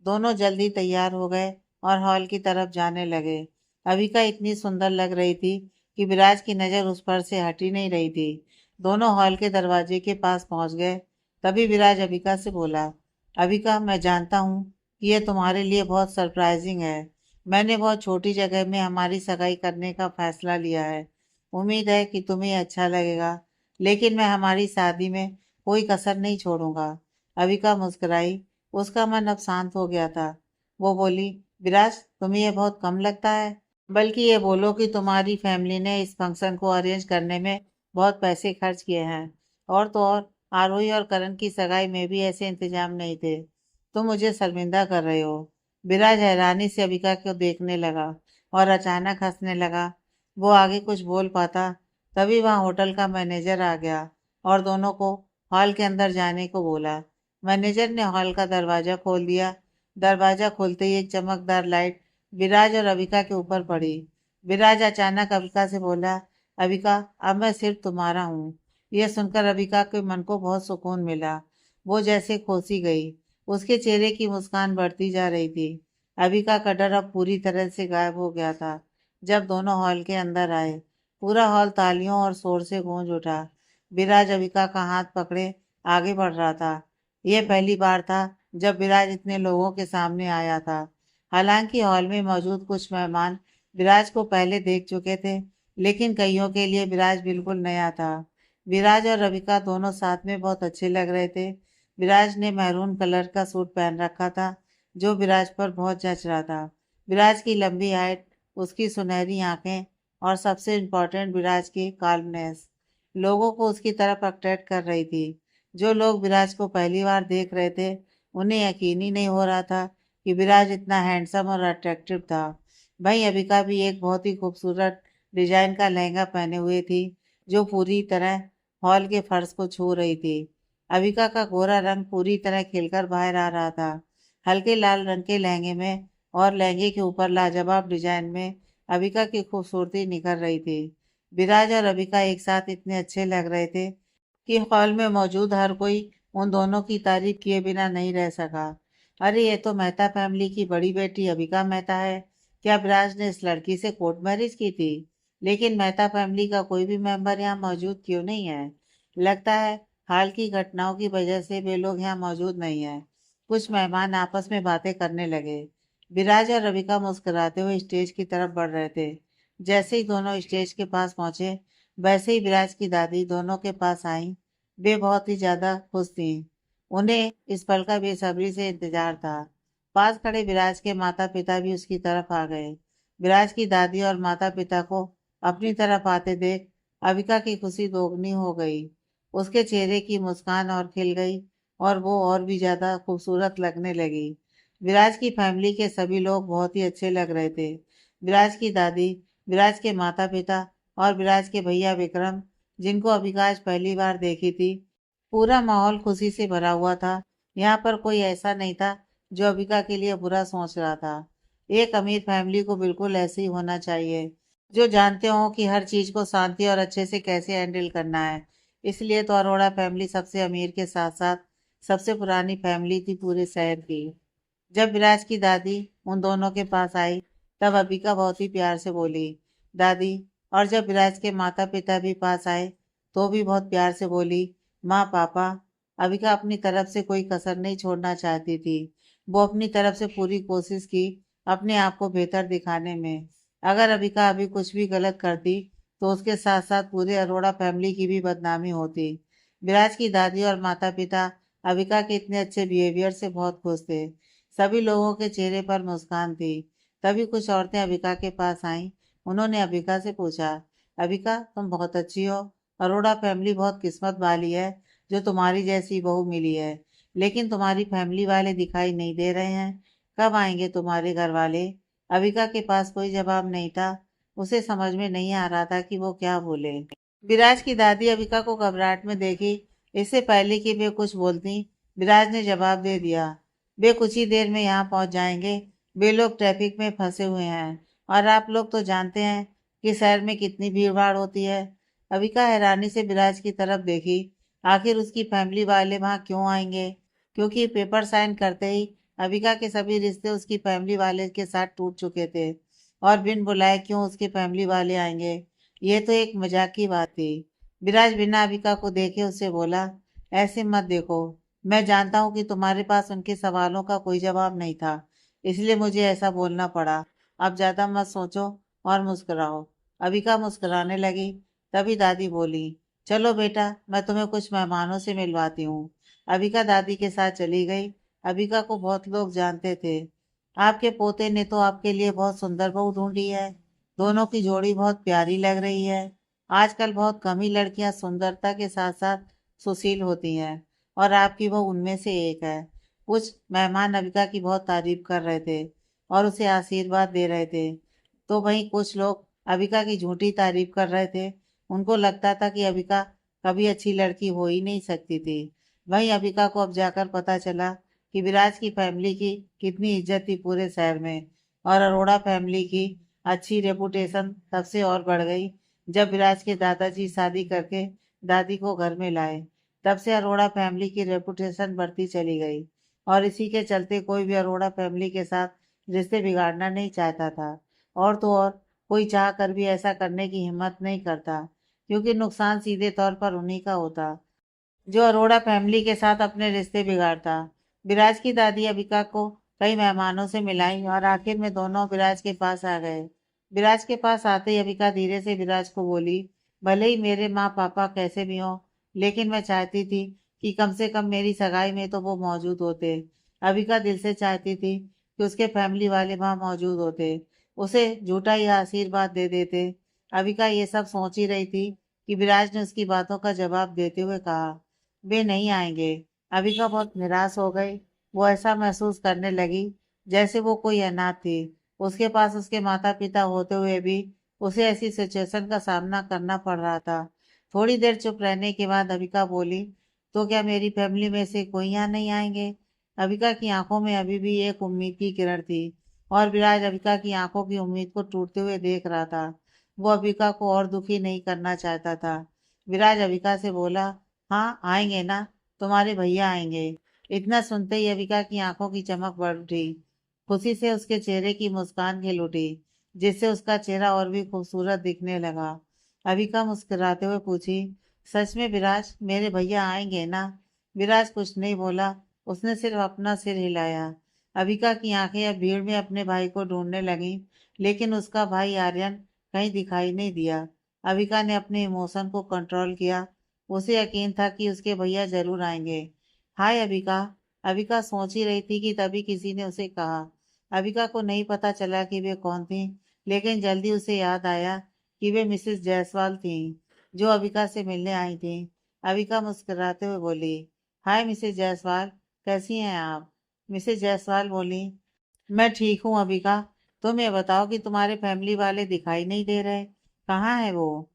दोनों जल्दी तैयार हो गए और हॉल की तरफ जाने लगे। अबिका इतनी सुंदर लग रही थी कि विराज की नज़र उस पर से हट ही नहीं रही थी। दोनों हॉल के दरवाजे के पास पहुंच गए। तभी विराज अबिका से बोला, अबिका मैं जानता हूँ कि यह तुम्हारे लिए बहुत सरप्राइजिंग है। मैंने बहुत छोटी जगह में हमारी सगाई करने का फैसला लिया है। उम्मीद है कि तुम्हें अच्छा लगेगा, लेकिन मैं हमारी शादी में कोई कसर नहीं छोड़ूंगा। अबिका मुस्कुराई। उसका मन अब शांत हो गया था। वो बोली, विराज तुम्हें यह बहुत कम लगता है? बल्कि ये बोलो कि तुम्हारी फैमिली ने इस फंक्शन को अरेंज करने में बहुत पैसे खर्च किए हैं। और तो और आरोही और करण की सगाई में भी ऐसे इंतजाम नहीं थे। तुम मुझे शर्मिंदा कर रहे हो। विराज हैरानी से अबिका को देखने लगा और अचानक हंसने लगा। वो आगे कुछ बोल पाता, तभी वहां होटल का मैनेजर आ गया और दोनों को हॉल के अंदर जाने को बोला। मैनेजर ने हॉल का दरवाजा खोल दिया। दरवाजा खोलते ही एक चमकदार लाइट विराज और अबिका के ऊपर पड़ी। विराज अचानक अबिका से बोला, अबिका अब मैं सिर्फ तुम्हारा हूँ। यह सुनकर अबिका के मन को बहुत सुकून मिला। वो जैसे खोसी गई। उसके चेहरे की मुस्कान बढ़ती जा रही थी। अबिका का डर अब पूरी तरह से गायब हो गया था। जब दोनों हॉल के अंदर आए, पूरा हॉल तालियों और शोर से गूंज उठा। विराज अबिका का हाथ पकड़े आगे बढ़ रहा था। यह पहली बार था जब विराज इतने लोगों के सामने आया था। हालांकि हॉल में मौजूद कुछ मेहमान विराज को पहले देख चुके थे, लेकिन कईयों के लिए विराज बिल्कुल नया था। विराज और रविका दोनों साथ में बहुत अच्छे लग रहे थे। विराज ने मैरून कलर का सूट पहन रखा था जो विराज पर बहुत जच रहा था। विराज की लंबी हाइट, उसकी सुनहरी आंखें और सबसे इम्पोर्टेंट विराज की काल्मनेस लोगों को उसकी तरफ अट्रैक्ट कर रही थी। जो लोग विराज को पहली बार देख रहे थे, उन्हें यकीन ही नहीं हो रहा था कि विराज इतना हैंडसम और अट्रैक्टिव था। वहीं अबिका भी एक बहुत ही खूबसूरत डिजाइन का लहंगा पहने हुए थी जो पूरी तरह हॉल के फर्श को छू रही थी। अबिका का गोरा रंग पूरी तरह खिलकर बाहर आ रहा था। हल्के लाल रंग के लहंगे में और लहंगे के ऊपर लाजवाब डिजाइन में अबिका की खूबसूरती निखर रही थी। विराज और अबिका एक साथ इतने अच्छे लग रहे थे कि हॉल में मौजूद हर कोई उन दोनों की तारीफ किए बिना नहीं रह सका। अरे ये तो मेहता फैमिली की बड़ी बेटी अबिका मेहता है। क्या विराज ने इस लड़की से कोर्ट मैरिज की थी? लेकिन मेहता फैमिली का कोई भी मेंबर यहाँ मौजूद क्यों नहीं है? लगता है हाल की घटनाओं की वजह से वे लोग यहाँ मौजूद नहीं है। कुछ मेहमान आपस में बातें करने लगे। विराज और रविका मुस्कुराते हुए स्टेज की तरफ बढ़ रहे थे। जैसे ही दोनों स्टेज के पास पहुंचे, वैसे ही विराज की दादी दोनों के पास आई। वे बहुत ही ज्यादा खुश थी। उन्हें इस पल का बेसब्री से इंतजार था। पास खड़े विराज के माता पिता भी उसकी तरफ आ गए। विराज की दादी और माता पिता को अपनी तरफ आते देख अविका की खुशी दोगुनी हो गई। उसके चेहरे की मुस्कान और खिल गई और वो और भी ज्यादा खूबसूरत लगने लगी। विराज की फैमिली के सभी लोग बहुत ही अच्छे लग रहे थे। विराज की दादी, विराज के माता पिता और विराज के भैया विक्रम, जिनको अविका आज पहली बार देखी थी। पूरा माहौल खुशी से भरा हुआ था। यहाँ पर कोई ऐसा नहीं था जो अविका के लिए बुरा सोच रहा था। एक अमीर फैमिली को बिल्कुल ऐसे ही होना चाहिए, जो जानते हो कि हर चीज को शांति और अच्छे से कैसे हैंडल करना है। इसलिए तो अरोड़ा फैमिली सबसे अमीर के साथ साथ सबसे पुरानी फैमिली थी पूरे शहर की। जब विराज की दादी उन दोनों के पास आई, तब अबिका बहुत ही प्यार से बोली, दादी। और जब विराज के माता पिता भी पास आए, तो भी बहुत प्यार से बोली, माँ पापा। अबिका अपनी तरफ से कोई कसर नहीं छोड़ना चाहती थी। वो अपनी तरफ से पूरी कोशिश की अपने आप को बेहतर दिखाने में। अगर अबिका अभी कुछ भी गलत करती, तो उसके साथ साथ पूरे अरोड़ा फैमिली की भी बदनामी होती। विराज की दादी और माता पिता अबिका के इतने अच्छे बिहेवियर से बहुत खुश थे। सभी लोगों के चेहरे पर मुस्कान थी। तभी कुछ औरतें अबिका के पास आईं। उन्होंने अबिका से पूछा, अबिका तुम बहुत अच्छी हो। अरोड़ा फैमिली बहुत किस्मत वाली है जो तुम्हारी जैसी बहू मिली है। लेकिन तुम्हारी फैमिली वाले दिखाई नहीं दे रहे हैं। कब आएंगे तुम्हारे घर वाले? अबिका के पास कोई जवाब नहीं था। उसे समझ में नहीं आ रहा था कि वो क्या बोले। विराज की दादी अबिका को घबराहट में देखी। इससे पहले कि वे कुछ बोलती, विराज ने जवाब दे दिया, वे कुछ ही देर में यहाँ पहुंच जाएंगे। वे लोग ट्रैफिक में फंसे हुए हैं और आप लोग तो जानते हैं कि शहर में कितनी भीड़ भाड़ होती है। अबिका हैरानी से विराज की तरफ देखी। आखिर उसकी फैमिली वाले वहां क्यों आएंगे? क्योंकि पेपर साइन करते ही अबिका के सभी रिश्ते उसकी फैमिली वाले के साथ टूट चुके थे। और बिन बुलाए क्यों उसके फैमिली वाले आएंगे? ये तो एक मजाक की बात थी। विराज बिना अबिका को देखे उससे बोला, ऐसे मत देखो। मैं जानता हूँ कि तुम्हारे पास उनके सवालों का कोई जवाब नहीं था, इसलिए मुझे ऐसा बोलना पड़ा। अब ज्यादा मत सोचो और मुस्कुराओ। अबिका मुस्कुराने लगी। तभी दादी बोली, चलो बेटा, मैं तुम्हें कुछ मेहमानों से मिलवाती हूँ। अबिका दादी के साथ चली गई। अबिका को बहुत लोग जानते थे। आपके पोते ने तो आपके लिए बहुत सुंदर बहू ढूंढी है। दोनों की जोड़ी बहुत प्यारी लग रही है। आजकल बहुत कम ही लड़कियां सुंदरता के साथ साथ सुशील होती हैं, और आपकी वो उनमें से एक है। कुछ मेहमान अबिका की बहुत तारीफ कर रहे थे और उसे आशीर्वाद दे रहे थे। तो वहीं कुछ लोग अबिका की झूठी तारीफ कर रहे थे। उनको लगता था कि अबिका कभी अच्छी लड़की हो ही नहीं सकती थी। वहीं अबिका को अब जाकर पता चला कि विराज की फैमिली की कितनी इज्जत थी पूरे शहर में। और अरोड़ा फैमिली की अच्छी रेपुटेशन तब से और बढ़ गई जब विराज के दादाजी शादी करके दादी को घर में लाए। तब से अरोड़ा फैमिली की रेपुटेशन बढ़ती चली गई। और इसी के चलते कोई भी अरोड़ा फैमिली के साथ रिश्ते बिगाड़ना नहीं चाहता था। और तो और, कोई चाह कर भी ऐसा करने की हिम्मत नहीं करता, क्योंकि नुकसान सीधे तौर पर उन्हीं का होता जो अरोड़ा फैमिली के साथ अपने रिश्ते बिगाड़ता। विराज की दादी अबिका को कई मेहमानों से मिलाई और आखिर में दोनों विराज के पास आ गए। विराज के पास आते ही अबिका धीरे से विराज को बोली, भले ही मेरे माँ पापा कैसे भी हों, लेकिन मैं चाहती थी कि कम से कम मेरी सगाई में तो वो मौजूद होते। अबिका दिल से चाहती थी कि उसके फैमिली वाले वहां मौजूद होते, उसे झूठा ही आशीर्वाद दे देते। अबिका ये सब सोच ही रही थी कि विराज ने उसकी बातों का जवाब देते हुए कहा, वे नहीं आएंगे। अबिका बहुत निराश हो गई। वो ऐसा महसूस करने लगी जैसे वो कोई अनाथ थी। उसके पास उसके माता पिता होते हुए भी उसे ऐसी सिचुएशन का सामना करना पड़ रहा था। थोड़ी देर चुप रहने के बाद अबिका बोली, तो क्या मेरी फैमिली में से कोई यहाँ नहीं आएंगे? अबिका की आंखों में अभी भी एक उम्मीद की किरण थी, और विराज अबिका की आंखों की उम्मीद को टूटते हुए देख रहा था। वो अबिका को और दुखी नहीं करना चाहता था। विराज अबिका से बोला, हाँ आएंगे ना, तुम्हारे भैया आएंगे। इतना सुनते ही अविका की आंखों की चमक बढ़ उठी। खुशी से उसके चेहरे की मुस्कान खिल उठी, जिससे उसका चेहरा और भी खूबसूरत दिखने लगा। अविका मुस्कुराते हुए पूछी, सच में विराज, मेरे भैया आएंगे ना? विराज कुछ नहीं बोला। उसने सिर्फ अपना सिर हिलाया। अविका की आंखें अब भीड़ में अपने भाई को ढूंढने लगी, लेकिन उसका भाई आर्यन कहीं दिखाई नहीं दिया। अविका ने अपने इमोशन को कंट्रोल किया। उसे यकीन था कि उसके भैया जरूर आएंगे। हाय अबिका। अबिका सोच ही रही थी कि तभी किसी ने उसे कहा। अबिका को नहीं पता चला कि वे कौन थी, लेकिन जल्दी उसे याद आया कि वे मिसेस जायसवाल थीं, जो अबिका से मिलने आई थीं। अबिका मुस्कुराते हुए बोली, हाय मिसेस जायसवाल, कैसी हैं आप? मिसेस जायसवाल बोली, मैं ठीक हूँ अबिका। तुम ये बताओ कि तुम्हारे फैमिली वाले दिखाई नहीं दे रहे, कहाँ है वो?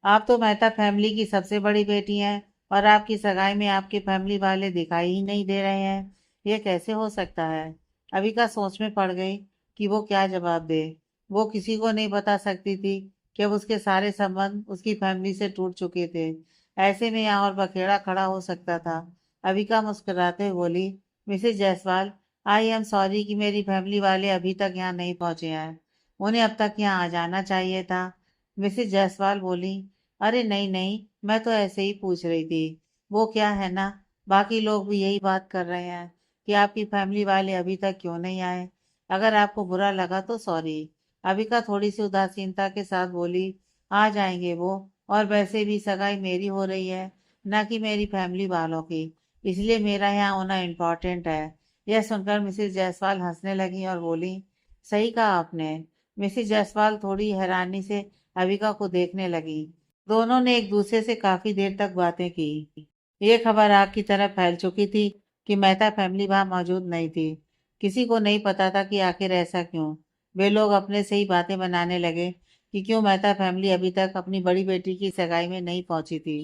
आप तो मेहता फैमिली की सबसे बड़ी बेटी हैं, और आपकी सगाई में आपके फैमिली वाले दिखाई ही नहीं दे रहे हैं। ये कैसे हो सकता है? अविका सोच में पड़ गई कि वो क्या जवाब दे। वो किसी को नहीं बता सकती थी कि अब उसके सारे संबंध उसकी फैमिली से टूट चुके थे। ऐसे में यहाँ और बखेड़ा खड़ा हो सकता था। अविका मुस्कुराते हुए बोली, Mrs Jaiswal, I am sorry कि मेरी फैमिली वाले अभी तक यहाँ नहीं पहुंचे हैं। उन्हें अब तक यहाँ आ जाना चाहिए था। मिसेज जायसवाल बोली, अरे नहीं नहीं, मैं तो ऐसे ही पूछ रही थी। वो क्या है ना, बाकी लोग भी यही बात कर रहे हैं कि आपकी फैमिली वाले अभी तक क्यों नहीं आए। अगर आपको बुरा लगा तो सॉरी। अबिका थोड़ी सी उदासीनता के साथ बोली, आ जाएंगे वो, और वैसे भी सगाई मेरी हो रही है, ना कि मेरी फैमिली वालों की, इसलिए मेरा यहाँ होना इम्पोर्टेंट है। यह सुनकर मिसेज जायसवाल हंसने लगी और बोली, सही कहा आपने। मिसेज जायसवाल थोड़ी हैरानी से अबिका को देखने लगी। दोनों ने एक दूसरे से काफी देर तक बातें की। ये खबर आग की तरह फैल चुकी थी कि मेहता फैमिली वहां मौजूद नहीं थी। किसी को नहीं पता था कि आखिर ऐसा क्यों। वे लोग अपने से ही बातें बनाने लगे कि क्यों मेहता फैमिली अभी तक अपनी बड़ी बेटी की सगाई में नहीं पहुंची थी।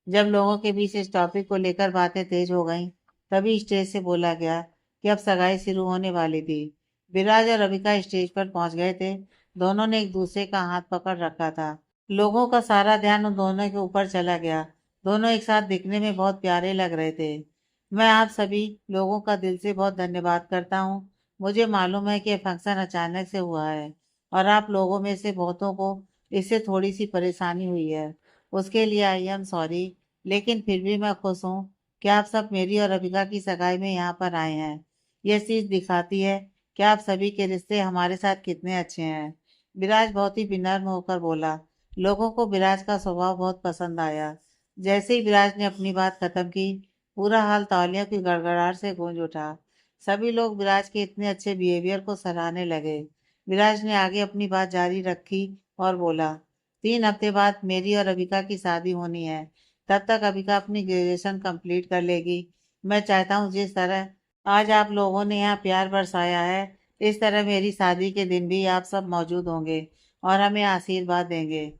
जब लोगों के बीच इस टॉपिक को लेकर बातें तेज हो गईं, तभी स्टेज से बोला गया कि अब सगाई शुरू होने वाली थी। विराज और अबिका स्टेज पर पहुंच गए थे। दोनों ने एक दूसरे का हाथ पकड़ रखा था। लोगों का सारा ध्यान उन दोनों के ऊपर चला गया। दोनों एक साथ दिखने में बहुत प्यारे लग रहे थे। मैं आप सभी लोगों का दिल से बहुत धन्यवाद करता हूँ। मुझे मालूम है कि यह फंक्शन अचानक से हुआ है, और आप लोगों में से बहुतों को इससे थोड़ी सी परेशानी हुई है। उसके लिए आई एम सॉरी, लेकिन फिर भी मैं खुश हूँ कि आप सब मेरी और अबिका की सगाई में यहाँ पर आए हैं। यह चीज दिखाती है कि आप सभी के रिश्ते हमारे साथ कितने अच्छे हैं। विराज बहुत ही विनम्र होकर बोला। लोगों को विराज का स्वभाव बहुत पसंद आया। जैसे ही विराज ने अपनी बात खत्म की, पूरा हाल तालियों की गड़गड़ाहट से गूंज उठा। सभी लोग विराज के इतने अच्छे बिहेवियर को सराहने लगे। विराज ने आगे अपनी बात जारी रखी और बोला, 3 हफ्ते बाद मेरी और अबिका की शादी होनी है। तब तक अबिका अपनी ग्रेजुएशन कंप्लीट कर लेगी। मैं चाहता हूँ जिस तरह आज आप लोगों ने यहाँ प्यार बरसाया है, इस तरह मेरी शादी के दिन भी आप सब मौजूद होंगे और हमें आशीर्वाद देंगे।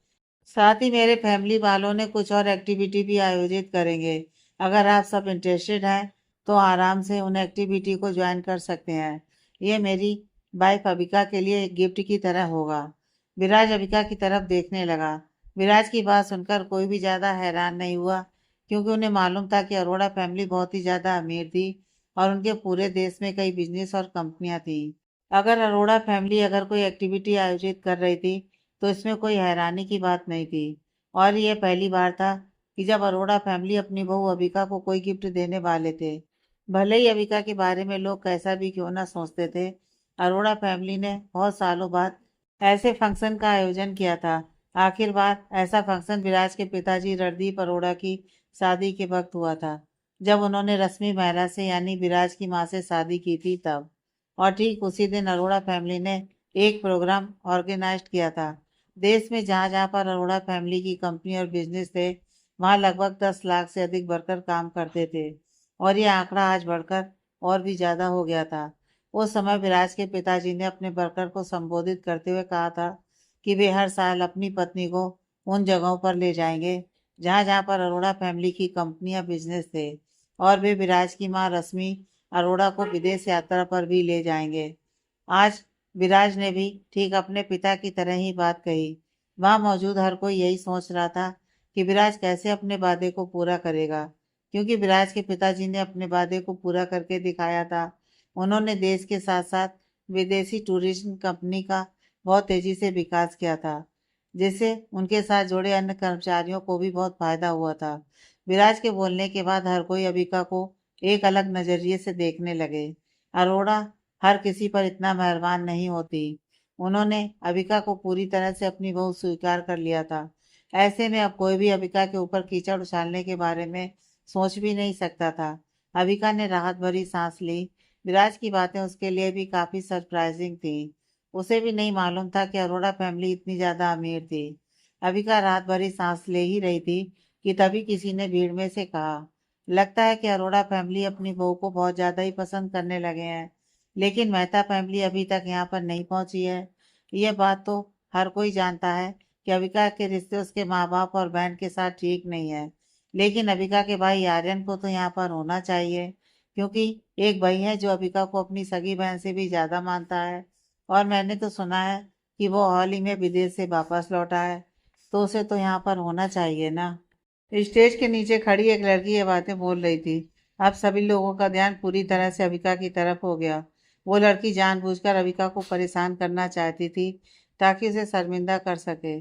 साथ ही मेरे फैमिली वालों ने कुछ और एक्टिविटी भी आयोजित करेंगे। अगर आप सब इंटरेस्टेड हैं तो आराम से उन एक्टिविटी को ज्वाइन कर सकते हैं। ये मेरी वाइफ अबिका के लिए एक गिफ्ट की तरह होगा। विराज अबिका की तरफ देखने लगा। विराज की बात सुनकर कोई भी ज्यादा हैरान नहीं हुआ, क्योंकि उन्हें मालूम था कि अरोड़ा फैमिली बहुत ही ज्यादा अमीर थी और उनके पूरे देश में कई बिजनेस और कंपनियां थी। अगर अरोड़ा फैमिली अगर कोई एक्टिविटी आयोजित कर रही थी तो इसमें कोई हैरानी की बात नहीं थी। और यह पहली बार था कि जब अरोड़ा फैमिली अपनी बहू अबिका को कोई गिफ्ट देने वाले थे। भले ही अबिका के बारे में लोग कैसा भी क्यों ना सोचते थे, अरोड़ा फैमिली ने बहुत सालों बाद ऐसे फंक्शन का आयोजन किया था। आखिर बार ऐसा फंक्शन विराज के पिताजी रणदीप अरोड़ा की शादी के वक्त हुआ था, जब उन्होंने रश्मि मेहरा से यानी विराज की मां से शादी की थी तब। और ठीक उसी दिन अरोड़ा फैमिली ने एक प्रोग्राम ऑर्गेनाइज किया था। देश में जहां जहां पर अरोड़ा फैमिली की कंपनी और बिजनेस थे, वहां लगभग 10 लाख से अधिक वर्कर काम करते थे, और ये आंकड़ा आज बढ़कर और भी ज्यादा हो गया था। उस समय विराज के पिताजी ने अपने वर्कर को संबोधित करते हुए कहा था कि वे हर साल अपनी पत्नी को उन जगहों पर ले जाएंगे जहां जहां पर अरोड़ा फैमिली की कंपनी या बिजनेस थे, और वे विराज की मां रश्मि अरोड़ा को विदेश यात्रा पर भी ले जाएंगे। आज विराज ने भी ठीक अपने पिता की तरह ही बात कही। वहां मौजूद हर कोई यही सोच रहा था कि विराज कैसे अपने वादे को पूरा करेगा, क्योंकि विराज के पिताजी ने अपने वादे को पूरा करके दिखाया था। उन्होंने देश के साथ साथ विदेशी टूरिज्म कंपनी का बहुत तेजी से विकास किया था, जिससे उनके साथ जुड़े अन्य कर्मचारियों को भी बहुत फायदा हुआ था। विराज के बोलने के बाद हर कोई अबिका को एक अलग नजरिए से देखने लगे। अरोड़ा हर किसी पर इतना मेहरबान नहीं होती। उन्होंने अबिका को पूरी तरह से अपनी बहू स्वीकार कर लिया था। ऐसे में अब कोई भी अबिका के ऊपर कीचड़ उछालने के बारे में सोच भी नहीं सकता था। अविका ने राहत भरी सांस ली। विराज की बातें उसके लिए भी काफी सरप्राइजिंग थी। उसे भी नहीं मालूम था कि अरोड़ा फैमिली इतनी ज्यादा अमीर थी। अविका राहत भरी सांस ले ही रही थी कि तभी किसी ने भीड़ में से कहा, लगता है कि अरोड़ा फैमिली अपनी बहू को बहुत ज्यादा ही पसंद करने लगे हैं। लेकिन मेहता फैमिली अभी तक यहाँ पर नहीं पहुंची है। यह बात तो हर कोई जानता है कि अविका के रिश्ते उसके माँ बाप और बहन के साथ ठीक नहीं है। लेकिन अविका के भाई आर्यन को तो यहाँ पर होना चाहिए, क्योंकि एक भाई है जो अविका को अपनी सगी बहन से भी ज्यादा मानता है। और मैंने तो सुना है कि वो हाल ही में विदेश से वापस लौटा है, तो उसे तो यहाँ पर होना चाहिए ना। स्टेज के नीचे खड़ी एक लड़की ये बातें बोल रही थी। अब सभी लोगों का ध्यान पूरी तरह से अविका की तरफ हो गया। वो लड़की जानबूझकर अविका को परेशान करना चाहती थी ताकि उसे शर्मिंदा कर सके।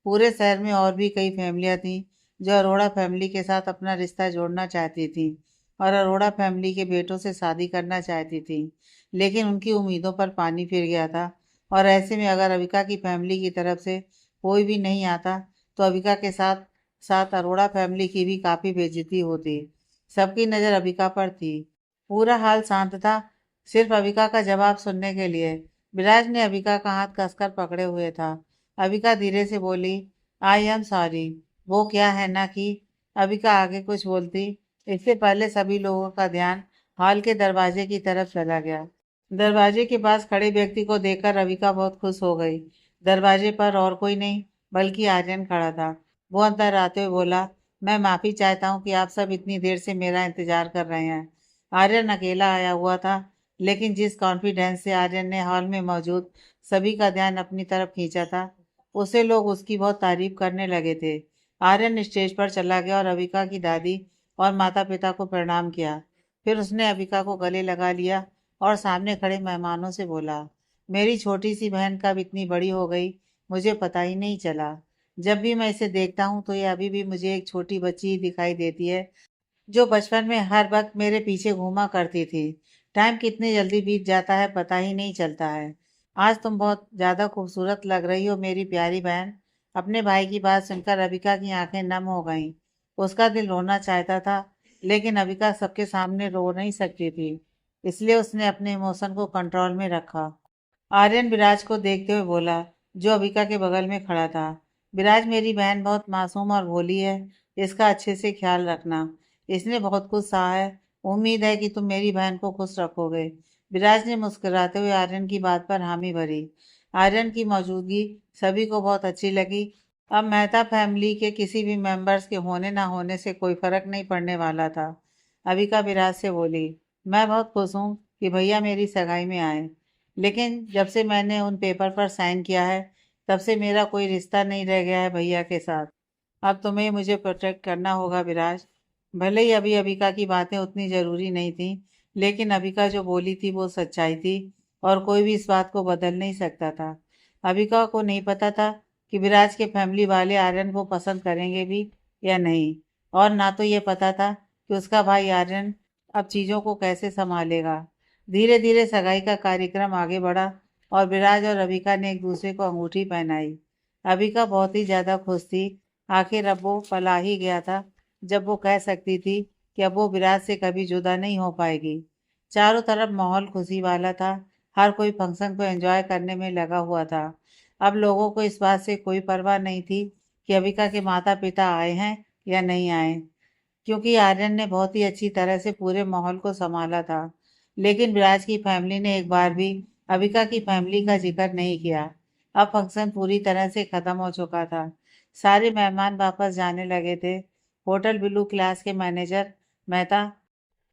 पूरे शहर में और भी कई फैमिलियां थीं जो अरोड़ा फैमिली के साथ अपना रिश्ता जोड़ना चाहती थी और अरोड़ा फैमिली के बेटों से शादी करना चाहती थी। लेकिन उनकी उम्मीदों पर पानी फिर गया था। और ऐसे में अगर अविका की फैमिली की तरफ से कोई भी नहीं आता तो अविका के साथ साथ अरोड़ा फैमिली की भी काफी बेइज्जती होती। सबकी नजर अविका पर थी। पूरा हाल शांत था, सिर्फ अविका का जवाब सुनने के लिए। विराज ने अविका का हाथ कसकर पकड़े हुए था। अविका धीरे से बोली, आई एम सॉरी। वो क्या है ना कि अविका आगे कुछ बोलती, इससे पहले सभी लोगों का ध्यान हॉल के दरवाजे की तरफ चला गया। दरवाजे के पास खड़े व्यक्ति को देखकर अविका बहुत खुश हो गई। दरवाजे पर और कोई नहीं बल्कि आर्यन खड़ा था। वो अंदर आते हुए बोला, मैं माफी चाहता हूँ कि आप सब इतनी देर से मेरा इंतजार कर रहे हैं। आर्यन अकेला आया हुआ था, लेकिन जिस कॉन्फिडेंस से आर्यन ने हॉल में मौजूद सभी का ध्यान अपनी तरफ खींचा था, उसे लोग उसकी बहुत तारीफ करने लगे थे। आर्यन स्टेज पर चला गया और अविका की दादी और माता पिता को प्रणाम किया। फिर उसने अविका को गले लगा लिया और सामने खड़े मेहमानों से बोला, मेरी छोटी सी बहन कब इतनी बड़ी हो गई, मुझे पता ही नहीं चला। जब भी मैं इसे देखता हूँ तो ये अभी भी मुझे एक छोटी बच्ची ही दिखाई देती है, जो बचपन में हर वक्त मेरे पीछे घूमा करती थी। टाइम कितनी जल्दी बीत जाता है पता ही नहीं चलता है। आज तुम बहुत ज्यादा खूबसूरत लग रही हो मेरी प्यारी बहन। अपने भाई की बात सुनकर अविका की आंखें नम हो गईं। उसका दिल रोना चाहता था, लेकिन अविका सबके सामने रो नहीं सकती थी, इसलिए उसने अपने इमोशन को कंट्रोल में रखा। आर्यन विराज को देखते हुए बोला, जो अविका के बगल में खड़ा था, विराज मेरी बहन बहुत मासूम और भोली है, इसका अच्छे से ख्याल रखना। इसने बहुत कुछ सहा है, उम्मीद है कि तुम मेरी बहन को खुश रखोगे। विराज ने मुस्कुराते हुए आर्यन की बात पर हामी भरी। आर्यन की मौजूदगी सभी को बहुत अच्छी लगी। अब मेहता फैमिली के किसी भी मेंबर्स के होने ना होने से कोई फर्क नहीं पड़ने वाला था। अविका विराज से बोली, मैं बहुत खुश हूँ कि भैया मेरी सगाई में आए, लेकिन जब से मैंने उन पेपर पर साइन किया है तब से मेरा कोई रिश्ता नहीं रह गया है भैया के साथ। अब तुम्हें मुझे प्रोटेक्ट करना होगा विराज। भले ही अभी अबिका की बातें उतनी जरूरी नहीं थी, लेकिन अबिका जो बोली थी वो सच्चाई थी और कोई भी इस बात को बदल नहीं सकता था। अबिका को नहीं पता था कि विराज के फैमिली वाले आर्यन को पसंद करेंगे भी या नहीं, और ना तो ये पता था कि उसका भाई आर्यन अब चीजों को कैसे संभालेगा। धीरे धीरे सगाई का कार्यक्रम आगे बढ़ा और विराज और अबिका ने एक दूसरे को अंगूठी पहनाई। अबिका बहुत ही ज्यादा खुश थी। आखिर अब वो पला ही गया था जब वो कह सकती थी कि अब वो विराज से कभी जुदा नहीं हो पाएगी। चारों तरफ माहौल खुशी वाला था। हर कोई फंक्शन को एंजॉय करने में लगा हुआ था। अब लोगों को इस बात से कोई परवाह नहीं थी कि अबिका के माता पिता आए हैं या नहीं आए, क्योंकि आर्यन ने बहुत ही अच्छी तरह से पूरे माहौल को संभाला था। लेकिन विराज की फैमिली ने एक बार भी अबिका की फैमिली का जिक्र नहीं किया। अब फंक्शन पूरी तरह से खत्म हो चुका था। सारे मेहमान वापस जाने लगे थे। होटल ब्लू क्लास के मैनेजर मेहता,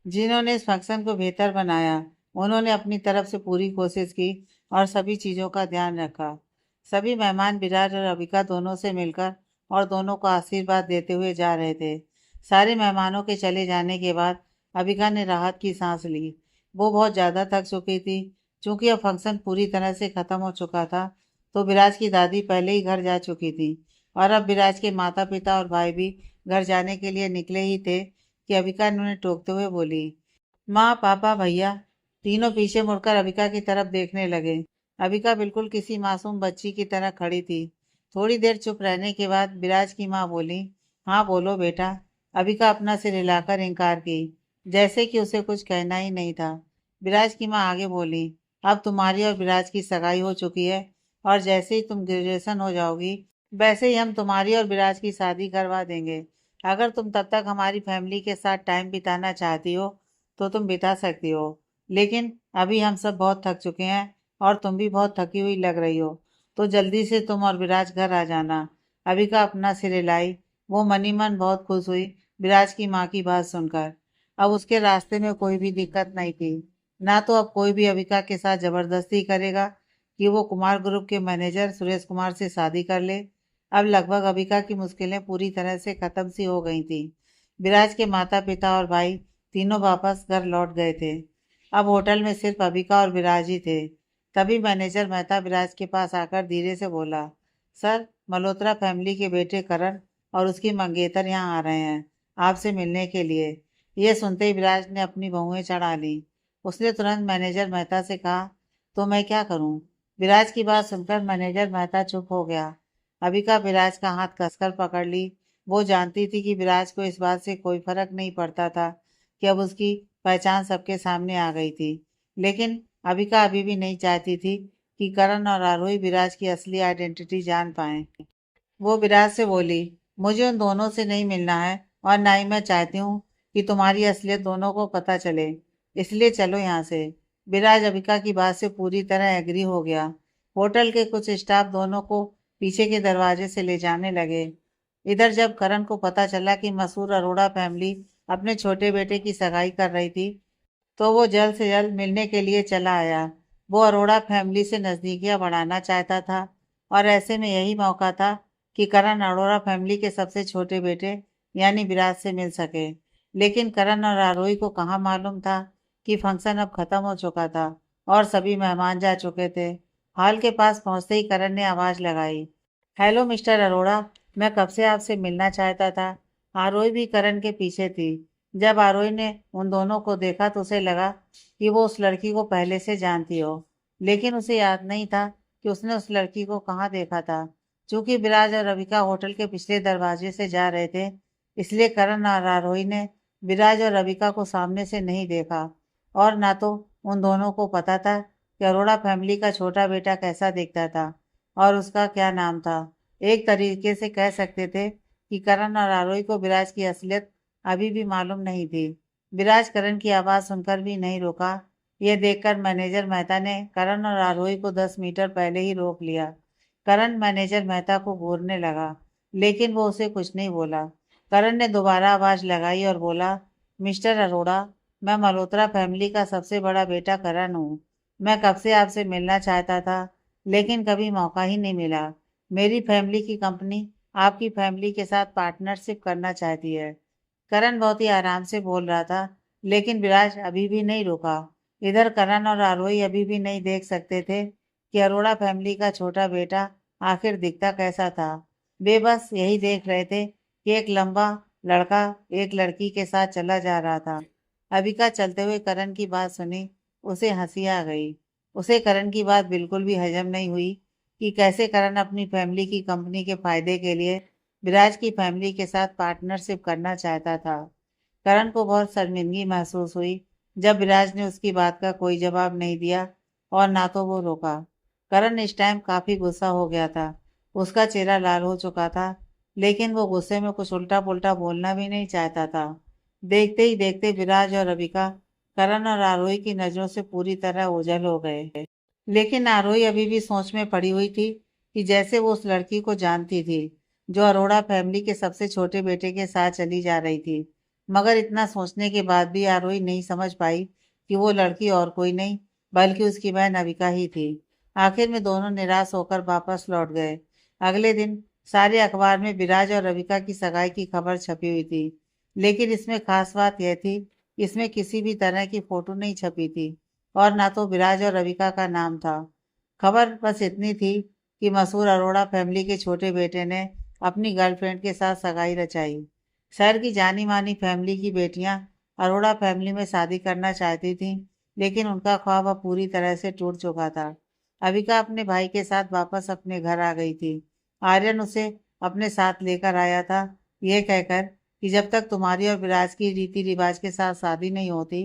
जिन्होंने इस फंक्शन को बेहतर बनाया, उन्होंने अपनी तरफ से पूरी कोशिश की और सभी चीज़ों का ध्यान रखा। सभी मेहमान विराज और अबिका दोनों से मिलकर और दोनों को आशीर्वाद देते हुए जा रहे थे। सारे मेहमानों के चले जाने के बाद अबिका ने राहत की सांस ली। वो बहुत ज़्यादा थक चुकी थी। चूंकि अब फंक्शन पूरी तरह से ख़त्म हो चुका था, तो विराज की दादी पहले ही घर जा चुकी थी और अब विराज के माता पिता और भाई भी घर जाने के लिए निकले ही थे कि अबिका ने उन्हें टोकते हुए बोली, माँ पापा भैया। तीनों पीछे मुड़कर अबिका की तरफ देखने लगे। अबिका बिल्कुल किसी मासूम बच्ची की तरह खड़ी थी। थोड़ी देर चुप रहने के बाद विराज की माँ बोली, हाँ बोलो बेटा। अबिका अपना सिर हिलाकर इनकार की। जैसे कि उसे कुछ कहना ही नहीं था। विराज की माँ आगे बोली, अब तुम्हारी और विराज की सगाई हो चुकी है और जैसे ही तुम ग्रेजुएशन हो जाओगी वैसे ही हम तुम्हारी और विराज की शादी करवा देंगे। अगर तुम तब तक हमारी फैमिली के साथ टाइम बिताना चाहती हो तो तुम बिता सकती हो, लेकिन अभी हम सब बहुत थक चुके हैं और तुम भी बहुत थकी हुई लग रही हो, तो जल्दी से तुम और विराज घर आ जाना। अबिका अपना सिर लाई। वो मनी मन बहुत खुश हुई विराज की माँ की बात सुनकर। अब उसके रास्ते में कोई भी दिक्कत नहीं थी। ना तो अब कोई भी अविका के साथ जबरदस्ती करेगा कि वो कुमार ग्रुप के मैनेजर सुरेश कुमार से शादी कर ले। अब लगभग अविका की मुश्किलें पूरी तरह से खत्म सी हो गई थी। विराज के माता पिता और भाई तीनों वापस घर लौट गए थे। अब होटल में सिर्फ अविका और विराज ही थे। तभी मैनेजर मेहता विराज के पास आकर धीरे से बोला, सर, मल्होत्रा फैमिली के बेटे करण और उसकी मंगेतर यहाँ आ रहे हैं आपसे मिलने के लिए। ये सुनते ही विराज ने अपनी बहुएं चढ़ा ली। उसने तुरंत मैनेजर मेहता से कहा, तो मैं क्या करूं? विराज की बात सुनकर मैनेजर मेहता चुप हो गया। अबिका विराज का हाथ कसकर पकड़ ली। वो जानती थी कि विराज को इस बात से कोई फर्क नहीं पड़ता था कि अब उसकी पहचान सबके सामने आ गई थी। लेकिन अबिका अभी भी नहीं चाहती थी कि करण और आरोही विराज की असली आइडेंटिटी जान पाए। वो विराज से बोली, मुझे उन दोनों से नहीं मिलना है और ना ही मैं चाहती हूँ कि तुम्हारी असलियत दोनों को पता चले, इसलिए चलो यहाँ से। विराज अबिका की बात से पूरी तरह एग्री हो गया। होटल के कुछ स्टाफ दोनों को पीछे के दरवाजे से ले जाने लगे। इधर जब करण को पता चला कि मसूर अरोड़ा फैमिली अपने छोटे बेटे की सगाई कर रही थी तो वो जल्द से जल्द मिलने के लिए चला आया। वो अरोड़ा फैमिली से नज़दीकियां बढ़ाना चाहता था और ऐसे में यही मौका था कि करण अरोड़ा फैमिली के सबसे छोटे बेटे यानी विराज से मिल सके। लेकिन करण और आरोही को कहाँ मालूम था कि फंक्शन अब खत्म हो चुका था और सभी मेहमान जा चुके थे। हॉल के पास पहुंचते ही करण ने आवाज लगाई, हेलो मिस्टर अरोड़ा, मैं कब से आपसे मिलना चाहता था। आरोही भी करण के पीछे थी। जब आरोही ने उन दोनों को देखा तो उसे लगा कि वो उस लड़की को पहले से जानती हो, लेकिन उसे याद नहीं था कि उसने उस लड़की को कहाँ देखा था। चूंकि विराज और रविका होटल के पिछले दरवाजे से जा रहे थे, इसलिए करण और आरोही ने विराज और रविका को सामने से नहीं देखा और ना तो उन दोनों को पता था कि अरोड़ा फैमिली का छोटा बेटा कैसा दिखता था और उसका क्या नाम था। एक तरीके से कह सकते थे कि करण और आरोही को विराज की असलियत अभी भी मालूम नहीं थी। विराज करण की आवाज सुनकर भी नहीं रुका। यह देखकर मैनेजर मेहता ने करण और आरोही को 10 मीटर पहले ही रोक लिया। करण मैनेजर मेहता को घूरने लगा, लेकिन वो उसे कुछ नहीं बोला। करण ने दोबारा आवाज लगाई और बोला, मिस्टर अरोड़ा, मैं मल्होत्रा फैमिली का सबसे बड़ा बेटा करण हूँ। मैं कब से आपसे मिलना चाहता था, लेकिन कभी मौका ही नहीं मिला। मेरी फैमिली की कंपनी आपकी फैमिली के साथ पार्टनरशिप करना चाहती है। करण बहुत ही आराम से बोल रहा था, लेकिन विराज अभी भी नहीं रुका। इधर करण और आरोही अभी भी नहीं देख सकते थे कि अरोड़ा फैमिली का छोटा बेटा आखिर दिखता कैसा था। वे बस यही देख रहे थे कि एक लंबा लड़का एक लड़की के साथ चला जा रहा था। अबिका चलते हुए करण की बात सुनी, उसे हंसी आ गई। उसे करण की बात बिल्कुल भी हजम नहीं हुई कि कैसे करण अपनी फैमिली की कंपनी के फायदे के लिए विराज की फैमिली के साथ पार्टनरशिप करना चाहता था। करण को बहुत शर्मिंदगी महसूस हुई जब विराज ने उसकी बात का कोई जवाब नहीं दिया और ना तो वो रोका। करण इस टाइम काफी गुस्सा हो गया था। उसका चेहरा लाल हो चुका था, लेकिन वो गुस्से में कुछ उल्टा पुल्टा बोलना भी नहीं चाहता था। देखते ही देखते विराज और रविका करण और आरोही की नजरों से पूरी तरह ओझल हो गए। लेकिन आरोही अभी भी सोच में पड़ी हुई थी कि जैसे वो उस लड़की को जानती थी जो अरोड़ा फैमिली के सबसे छोटे बेटे के साथ चली जा रही थी। मगर इतना सोचने के बाद भी आरोही नहीं समझ पाई कि वो लड़की और कोई नहीं बल्कि उसकी बहन अविका ही थी। आखिर में दोनों निराश होकर वापस लौट गए। अगले दिन सारे अखबार में विराज और रविका की सगाई की खबर छपी हुई थी, लेकिन इसमें खास बात यह थी कि इसमें किसी भी तरह की फोटो नहीं छपी थी और ना तो विराज और रविका का नाम था। खबर बस इतनी थी कि मसूर अरोड़ा फैमिली के छोटे बेटे ने अपनी गर्लफ्रेंड के साथ सगाई रचाई। शहर की जानी मानी फैमिली की बेटियां अरोड़ा फैमिली में शादी करना चाहती थीं, लेकिन उनका ख्वाब अब पूरी तरह से टूट चुका था। अविका अपने भाई के साथ वापस अपने घर आ गई थी। आर्यन उसे अपने साथ लेकर आया था, यह कहकर कि जब तक तुम्हारी और विराज की रीति रिवाज के साथ शादी नहीं होती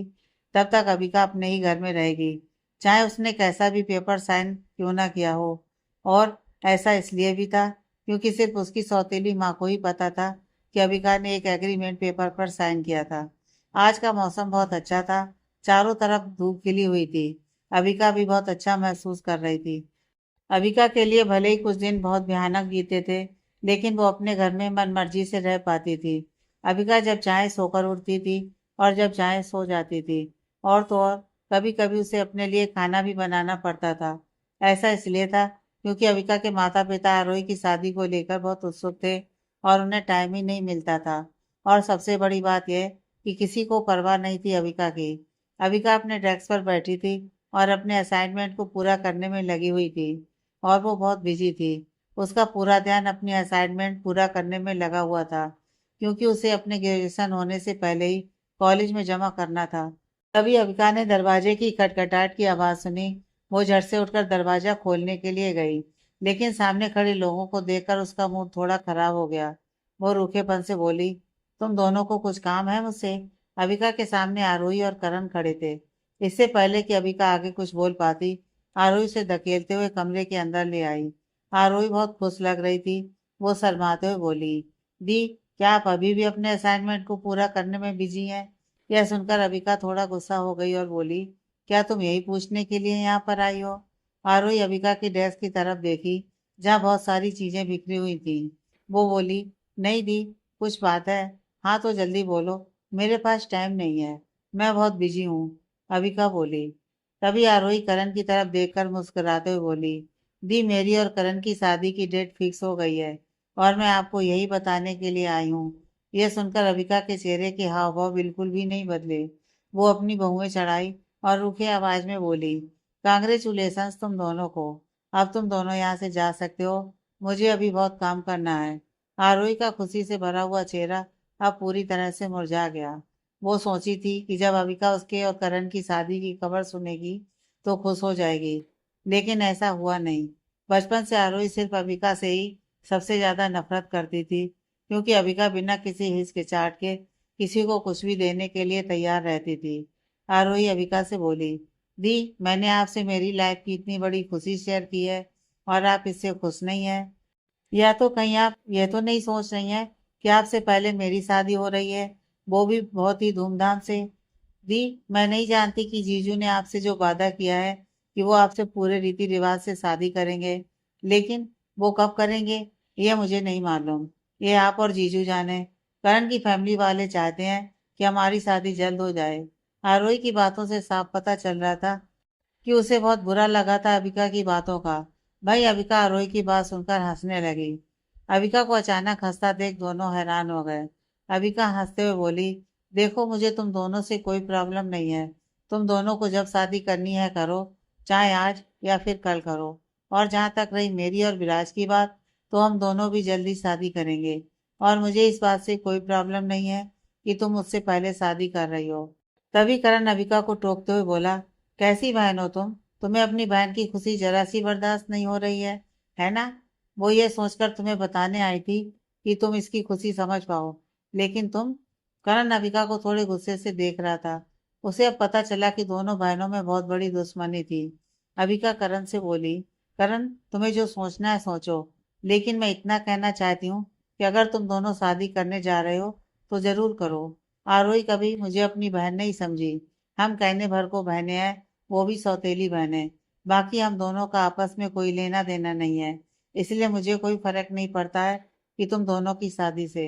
तब तक अबिका अपने ही घर में रहेगी, चाहे उसने कैसा भी पेपर साइन क्यों ना किया हो। और ऐसा इसलिए भी था क्योंकि सिर्फ उसकी सौतेली माँ को ही पता था कि अबिका ने एक एग्रीमेंट पेपर पर साइन किया था। आज का मौसम बहुत अच्छा था, चारों तरफ धूप खिली हुई थी। अबिका भी बहुत अच्छा महसूस कर रही थी। अबिका के लिए भले ही कुछ दिन बहुत भयानक बीते थे, लेकिन वो अपने घर में मन मर्जी से रह पाती थी। अबिका जब चाहे सोकर उठती थी और जब चाहे सो जाती थी। और तो और कभी कभी उसे अपने लिए खाना भी बनाना पड़ता था। ऐसा इसलिए था क्योंकि अबिका के माता पिता आरोही की शादी को लेकर बहुत उत्सुक थे और उन्हें टाइम ही नहीं मिलता था। और सबसे बड़ी बात यह कि किसी को परवाह नहीं थी अबिका की। अबिका अपने डेस्क पर बैठी थी और अपने असाइनमेंट को पूरा करने में लगी हुई थी। और वो बहुत बिजी थी। उसका पूरा ध्यान अपनी असाइनमेंट पूरा करने में लगा हुआ था, क्योंकि उसे अपने ग्रेजुएशन होने से पहले ही कॉलेज में जमा करना था। तभी अविका ने दरवाजे की खटखटाहट की आवाज़ सुनी। वो झट से उठकर दरवाजा खोलने के लिए गई, लेकिन सामने खड़े लोगों को देखकर उसका मूड थोड़ा खराब हो गया। वो रूखेपन से बोली, तुम दोनों को कुछ काम है मुझसे? अविका के सामने आरोही और करण खड़े थे। इससे पहले कि अविका आगे कुछ बोल पाती, आरोही से धकेलते हुए कमरे के अंदर ले आई। आरोही बहुत खुश लग रही थी। वो शर्माते हुए बोली, दी, क्या आप अभी भी अपने असाइनमेंट को पूरा करने में बिजी हैं? यह सुनकर अबिका थोड़ा गुस्सा हो गई और बोली, क्या तुम यही पूछने के लिए यहाँ पर आई हो? आरोही अबिका की डेस्क की तरफ देखी, जहाँ बहुत सारी चीजें बिखरी हुई थी। वो बोली, नहीं दी, कुछ बात है? हाँ तो जल्दी बोलो, मेरे पास टाइम नहीं है, मैं बहुत बिजी हूँ। अबिका बोली। तभी आरोही करण की तरफ देखकर मुस्कुराते हुए बोली, दी, मेरी और करण की शादी की डेट फिक्स हो गई है और मैं आपको यही बताने के लिए आई हूँ। यह सुनकर अबिका के चेहरे के हाव भाव बिल्कुल भी नहीं बदले। वो अपनी बहुएं चढ़ाई और रूखे आवाज में बोली, कांग्रेचुलेशंस तुम दोनों को। अब तुम दोनों यहाँ से जा सकते हो, मुझे अभी बहुत काम करना है। आरोही का खुशी से भरा हुआ चेहरा अब पूरी तरह से मुरझा गया। वो सोची थी कि जब अबिका उसके और करण की शादी की खबर सुनेगी तो खुश हो जाएगी, लेकिन ऐसा हुआ नहीं। बचपन से आरोही सिर्फ अबिका से ही सबसे ज्यादा नफरत करती थी, क्योंकि अबिका बिना किसी हिचकिचाहट के किसी को कुछ भी देने के लिए तैयार रहती थी। आरोही अबिका से बोली, दी, मैंने आपसे मेरी लाइफ की इतनी बड़ी खुशी शेयर की है और आप इससे खुश नहीं है? या तो कहीं आप ये तो नहीं सोच रही हैं कि आपसे पहले मेरी शादी हो रही है, वो भी बहुत ही धूमधाम से? दी, मैं नहीं जानती कि जीजू ने आपसे जो वादा किया है कि वो आपसे पूरे रीति रिवाज से शादी करेंगे, लेकिन वो कब करेंगे ये मुझे नहीं मालूम। ये आप और जीजू जाने। करण की फैमिली वाले चाहते हैं कि हमारी शादी जल्द हो जाए। आरोही की बातों से साफ पता चल रहा था कि उसे बहुत बुरा लगा था अबिका की बातों का। भाई अबिका आरोही की बात सुनकर हंसने लगी। अबिका को अचानक हंसता देख दोनों हैरान हो गए। अबिका हंसते हुए बोली, देखो, मुझे तुम दोनों से कोई प्रॉब्लम नहीं है। तुम दोनों को जब शादी करनी है करो, चाहे आज या फिर कल करो। और जहाँ तक रही मेरी और विराज की बात, तो हम दोनों भी जल्दी शादी करेंगे। और मुझे इस बात से कोई प्रॉब्लम नहीं है कि तुम मुझसे पहले शादी कर रही हो। तभी करण अबिका को टोकते हुए बोला, कैसी बहन हो तुम? तुम्हें अपनी बहन की खुशी जरा सी बर्दाश्त नहीं हो रही है ना? वो ये सोचकर तुम्हें बताने आई थी कि तुम इसकी खुशी समझ पाओ, लेकिन तुम। करण अबिका को थोड़े गुस्से से देख रहा था। उसे अब पता चला कि दोनों बहनों में बहुत बड़ी दुश्मनी थी। अबिका करण से बोली, करण, तुम्हें जो सोचना है सोचो, लेकिन मैं इतना कहना चाहती हूँ कि अगर तुम दोनों शादी करने जा रहे हो तो जरूर करो। आरोही कभी मुझे अपनी बहन नहीं समझी। हम कहने भर को बहनें हैं, वो भी सौतेली बहनें। बाकी हम दोनों का आपस में कोई लेना देना नहीं है, इसलिए मुझे कोई फर्क नहीं पड़ता है कि तुम दोनों की शादी से।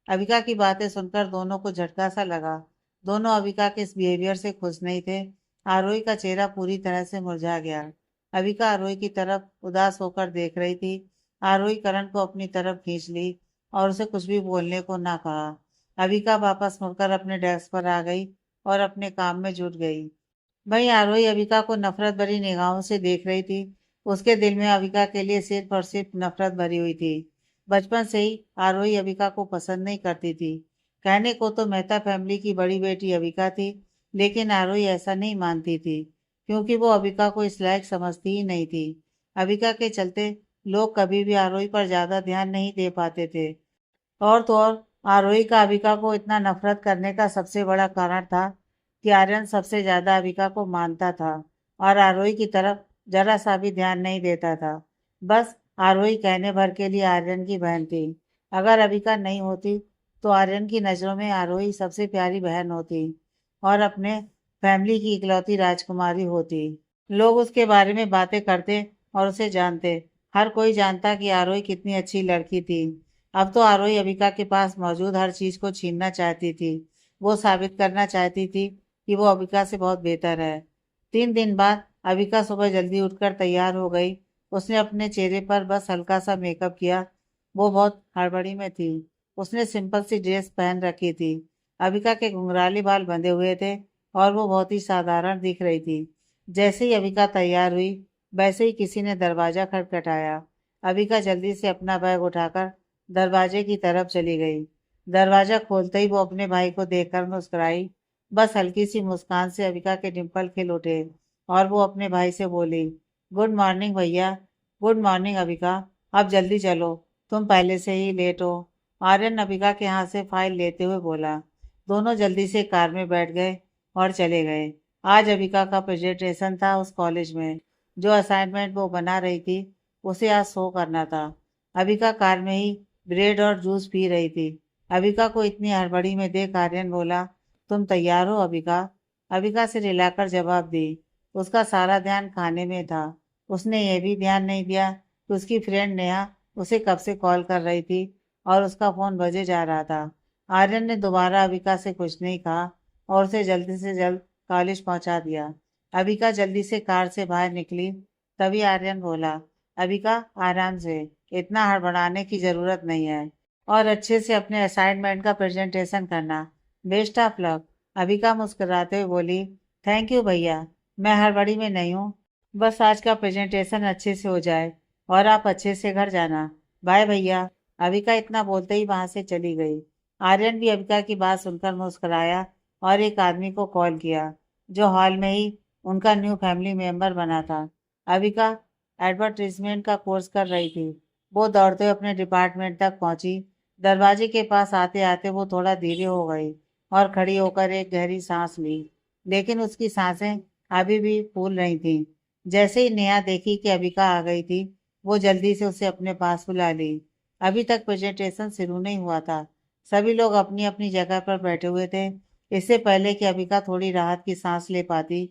अविका की बातें सुनकर दोनों को झटका सा लगा। दोनों अविका के इस बिहेवियर से खुश नहीं थे। आरोही का चेहरा पूरी तरह से मुरझा गया। अविका आरोही की तरफ उदास होकर देख रही थी। आरोही करण को अपनी तरफ खींच ली और उसे कुछ भी बोलने को ना कहा। अविका वापस मुड़कर अपने डेस्क पर आ गई और अपने काम में जुट गई। वहीं आरोही अविका को नफरत भरी निगाहों से देख रही थी। उसके दिल में अविका के लिए सिर्फ और सिर्फ नफरत भरी हुई थी। बचपन से ही आरोही अविका को पसंद नहीं करती थी। कहने को तो मेहता फैमिली की बड़ी बेटी अविका थी, लेकिन आरोही ऐसा नहीं मानती थी, क्योंकि वो अविका को इस लायक समझती ही नहीं थी। अविका के चलते लोग कभी भी आरोही पर ज्यादा ध्यान नहीं दे पाते थे। और तो और आरोही का अविका को इतना नफरत करने का सबसे बड़ा कारण था कि आर्यन सबसे ज्यादा अविका को मानता था और आरोही की तरफ जरा सा भी ध्यान नहीं देता था। बस आरोही कहने भर के लिए आर्यन की बहन थी। अगर अविका नहीं होती तो आर्यन की नज़रों में आरोही सबसे प्यारी बहन होती और अपने फैमिली की इकलौती राजकुमारी होती। लोग उसके बारे में बातें करते और उसे जानते। हर कोई जानता कि आरोही कितनी अच्छी लड़की थी। अब तो आरोही अविका के पास मौजूद हर चीज को छीनना चाहती थी। वो साबित करना चाहती थी कि वो अविका से बहुत बेहतर है। 3 दिन बाद अविका सुबह जल्दी उठकर तैयार हो गई। उसने अपने चेहरे पर बस हल्का सा मेकअप किया। वो बहुत हड़बड़ी में थी। उसने सिंपल सी ड्रेस पहन रखी थी। अविका के घुंघराले बाल बंधे हुए थे और वो बहुत ही साधारण दिख रही थी। जैसे ही अविका तैयार हुई वैसे ही किसी ने दरवाजा खटखटाया। अविका जल्दी से अपना बैग उठाकर दरवाजे की तरफ चली गई। दरवाजा खोलते ही वो अपने भाई को देखकर मुस्कुराई। बस हल्की सी मुस्कान से अविका के डिंपल खिल उठे और वो अपने भाई से बोली, गुड मॉर्निंग भैया। Good morning Avika. अब जल्दी चलो, तुम पहले से ही लेट हो। आर्यन अविका के हाथ से फाइल लेते हुए बोला। दोनों जल्दी से कार में बैठ गए और चले गए। आज अविका का प्रेजेंटेशन था उस कॉलेज में। जो असाइनमेंट वो बना रही थी उसे आज शो करना था। अविका कार में ही ब्रेड और जूस पी रही थी। अविका को इतनी हड़बड़ी में देख आर्यन बोला, तुम तैयार हो अविका? अविका से रिलाकर जवाब दी। उसका सारा ध्यान खाने में था। उसने ये भी ध्यान नहीं दिया कि उसकी फ्रेंड नेहा उसे कब से कॉल कर रही थी और उसका फोन बजे जा रहा था। आर्यन ने दोबारा अविका से कुछ नहीं कहा और उसे जल्दी से जल्द कॉलेज पहुंचा दिया। अविका जल्दी से कार से बाहर निकली। तभी आर्यन बोला, अविका आराम से, इतना हड़बड़ाने की जरूरत नहीं है और अच्छे से अपने असाइनमेंट का प्रेजेंटेशन करना। Best of luck. अविका मुस्कुराते हुए बोली, थैंक यू भैया, मैं हड़बड़ी में नहीं हूँ। बस आज का प्रेजेंटेशन अच्छे से हो जाए और आप अच्छे से घर जाना। बाय भैया। अविका इतना बोलते ही वहां से चली गई। आर्यन भी अविका की बात सुनकर मुस्कुराया और एक आदमी को कॉल किया जो हॉल में ही उनका न्यू फैमिली मेंबर बना था। अविका एडवर्टीजमेंट का कोर्स कर रही थी। वो दौड़ते हुए अपने डिपार्टमेंट तक पहुंची। दरवाजे के पास आते आते वो थोड़ा धीरे हो गई और खड़ी होकर एक गहरी सांस ली। लेकिन उसकी सांसें अभी भी फूल रही थीं। जैसे ही नेहा देखी कि अविका आ गई थी वो जल्दी से उसे अपने पास बुला ली। अभी तक प्रेजेंटेशन शुरू नहीं हुआ था। सभी लोग अपनी अपनी जगह पर बैठे हुए थे। इससे पहले कि अविका थोड़ी राहत की सांस ले पाती,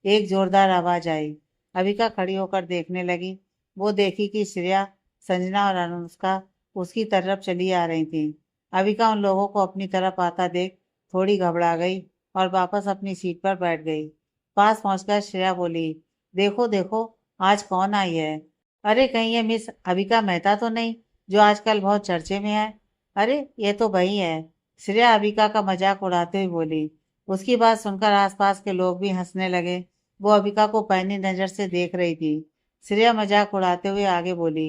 एक जोरदार आवाज आई। अविका खड़ी होकर देखने लगी। वो देखी कि श्रेया, संजना और अनुष्का उसकी तरफ चली आ रही थी। अविका उन लोगों को अपनी तरफ आता देख थोड़ी घबरा गई और वापस अपनी सीट पर बैठ गई। पास पहुंचकर श्रेया बोली, देखो देखो, आज कौन आई है? अरे कहीं ये मिस अविका मेहता तो नहीं, जो आजकल बहुत चर्चे में है? अरे ये तो वही है। श्रेया अविका का मजाक उड़ाते हुए बोली। उसकी बात सुनकर आसपास के लोग भी हंसने लगे। वो अविका को पैनी नजर से देख रही थी। श्रेया मजाक उड़ाते हुए आगे बोली,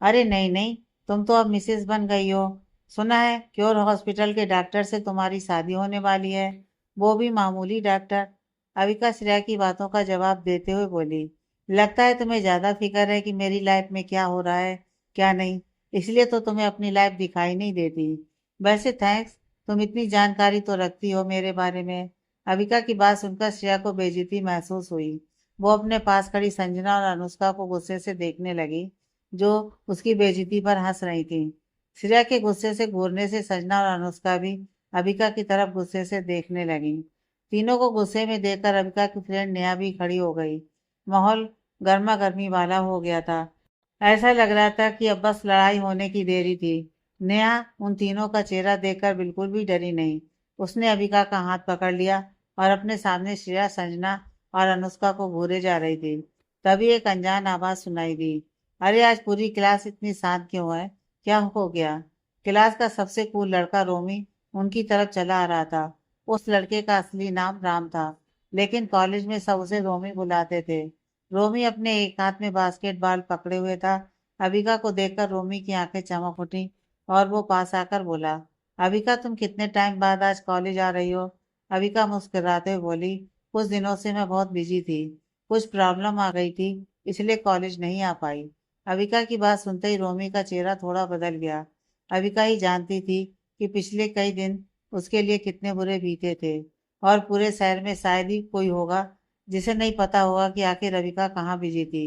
अरे नहीं नहीं, तुम तो अब मिसेस बन गई हो। सुना है क्योर हॉस्पिटल के डॉक्टर से तुम्हारी शादी होने वाली है, वो भी मामूली डॉक्टर। अविका श्रेया की बातों का जवाब देते हुए बोली, लगता है तुम्हें ज्यादा फिक्र है कि मेरी लाइफ में क्या हो रहा है क्या नहीं, इसलिए तो तुम्हें अपनी लाइफ दिखाई नहीं देती। वैसे थैंक्स, तुम इतनी जानकारी तो रखती हो मेरे बारे में। अविका की बात सुनकर श्रेया को बेइज्जती महसूस हुई। वो अपने पास खड़ी संजना और अनुष्का को गुस्से से देखने लगी, जो उसकी बेइज्जती पर हंस रही थी। श्रेया के गुस्से से घूरने से संजना और अनुष्का भी अविका की तरफ गुस्से से देखने लगी। तीनों को गुस्से में देखकर अविका की फ्रेंड नेहा भी खड़ी हो गई। माहौल गर्मा गर्मी वाला हो गया था। ऐसा लग रहा था कि अब बस लड़ाई होने की देरी थी। नेहा उन तीनों का चेहरा देखकर बिल्कुल भी डरी नहीं। उसने अविका का हाथ पकड़ लिया और अपने सामने श्रेया, संजना और अनुष्का को घूरे जा रही थी। तभी एक अनजान आवाज सुनाई दी, अरे आज पूरी क्लास इतनी शांत क्यों है? क्या हो गया? क्लास का सबसे कूल लड़का रोमी उनकी तरफ चला आ रहा था। उस लड़के का असली नाम राम था, लेकिन कॉलेज में सब उसे रोमी बुलाते थे। रोमी अपने एक हाथ में बास्केटबॉल पकड़े हुए था। अविका को देखकर रोमी की आंखें चमक उठी और वो पास आकर बोला, अविका तुम कितने टाइम बाद आज कॉलेज आ रही हो? अविका मुस्कुराते हुए बोली, कुछ दिनों से मैं बहुत बिजी थी, कुछ प्रॉब्लम आ गई थी, इसलिए कॉलेज नहीं आ पाई। अविका की बात सुनते ही रोमी का चेहरा थोड़ा बदल गया। अविका ही जानती थी कि पिछले कई दिन उसके लिए कितने बुरे बीते थे और पूरे शहर में शायद ही कोई होगा जिसे नहीं पता होगा कि आखिर अविका कहाँ बिजी थी।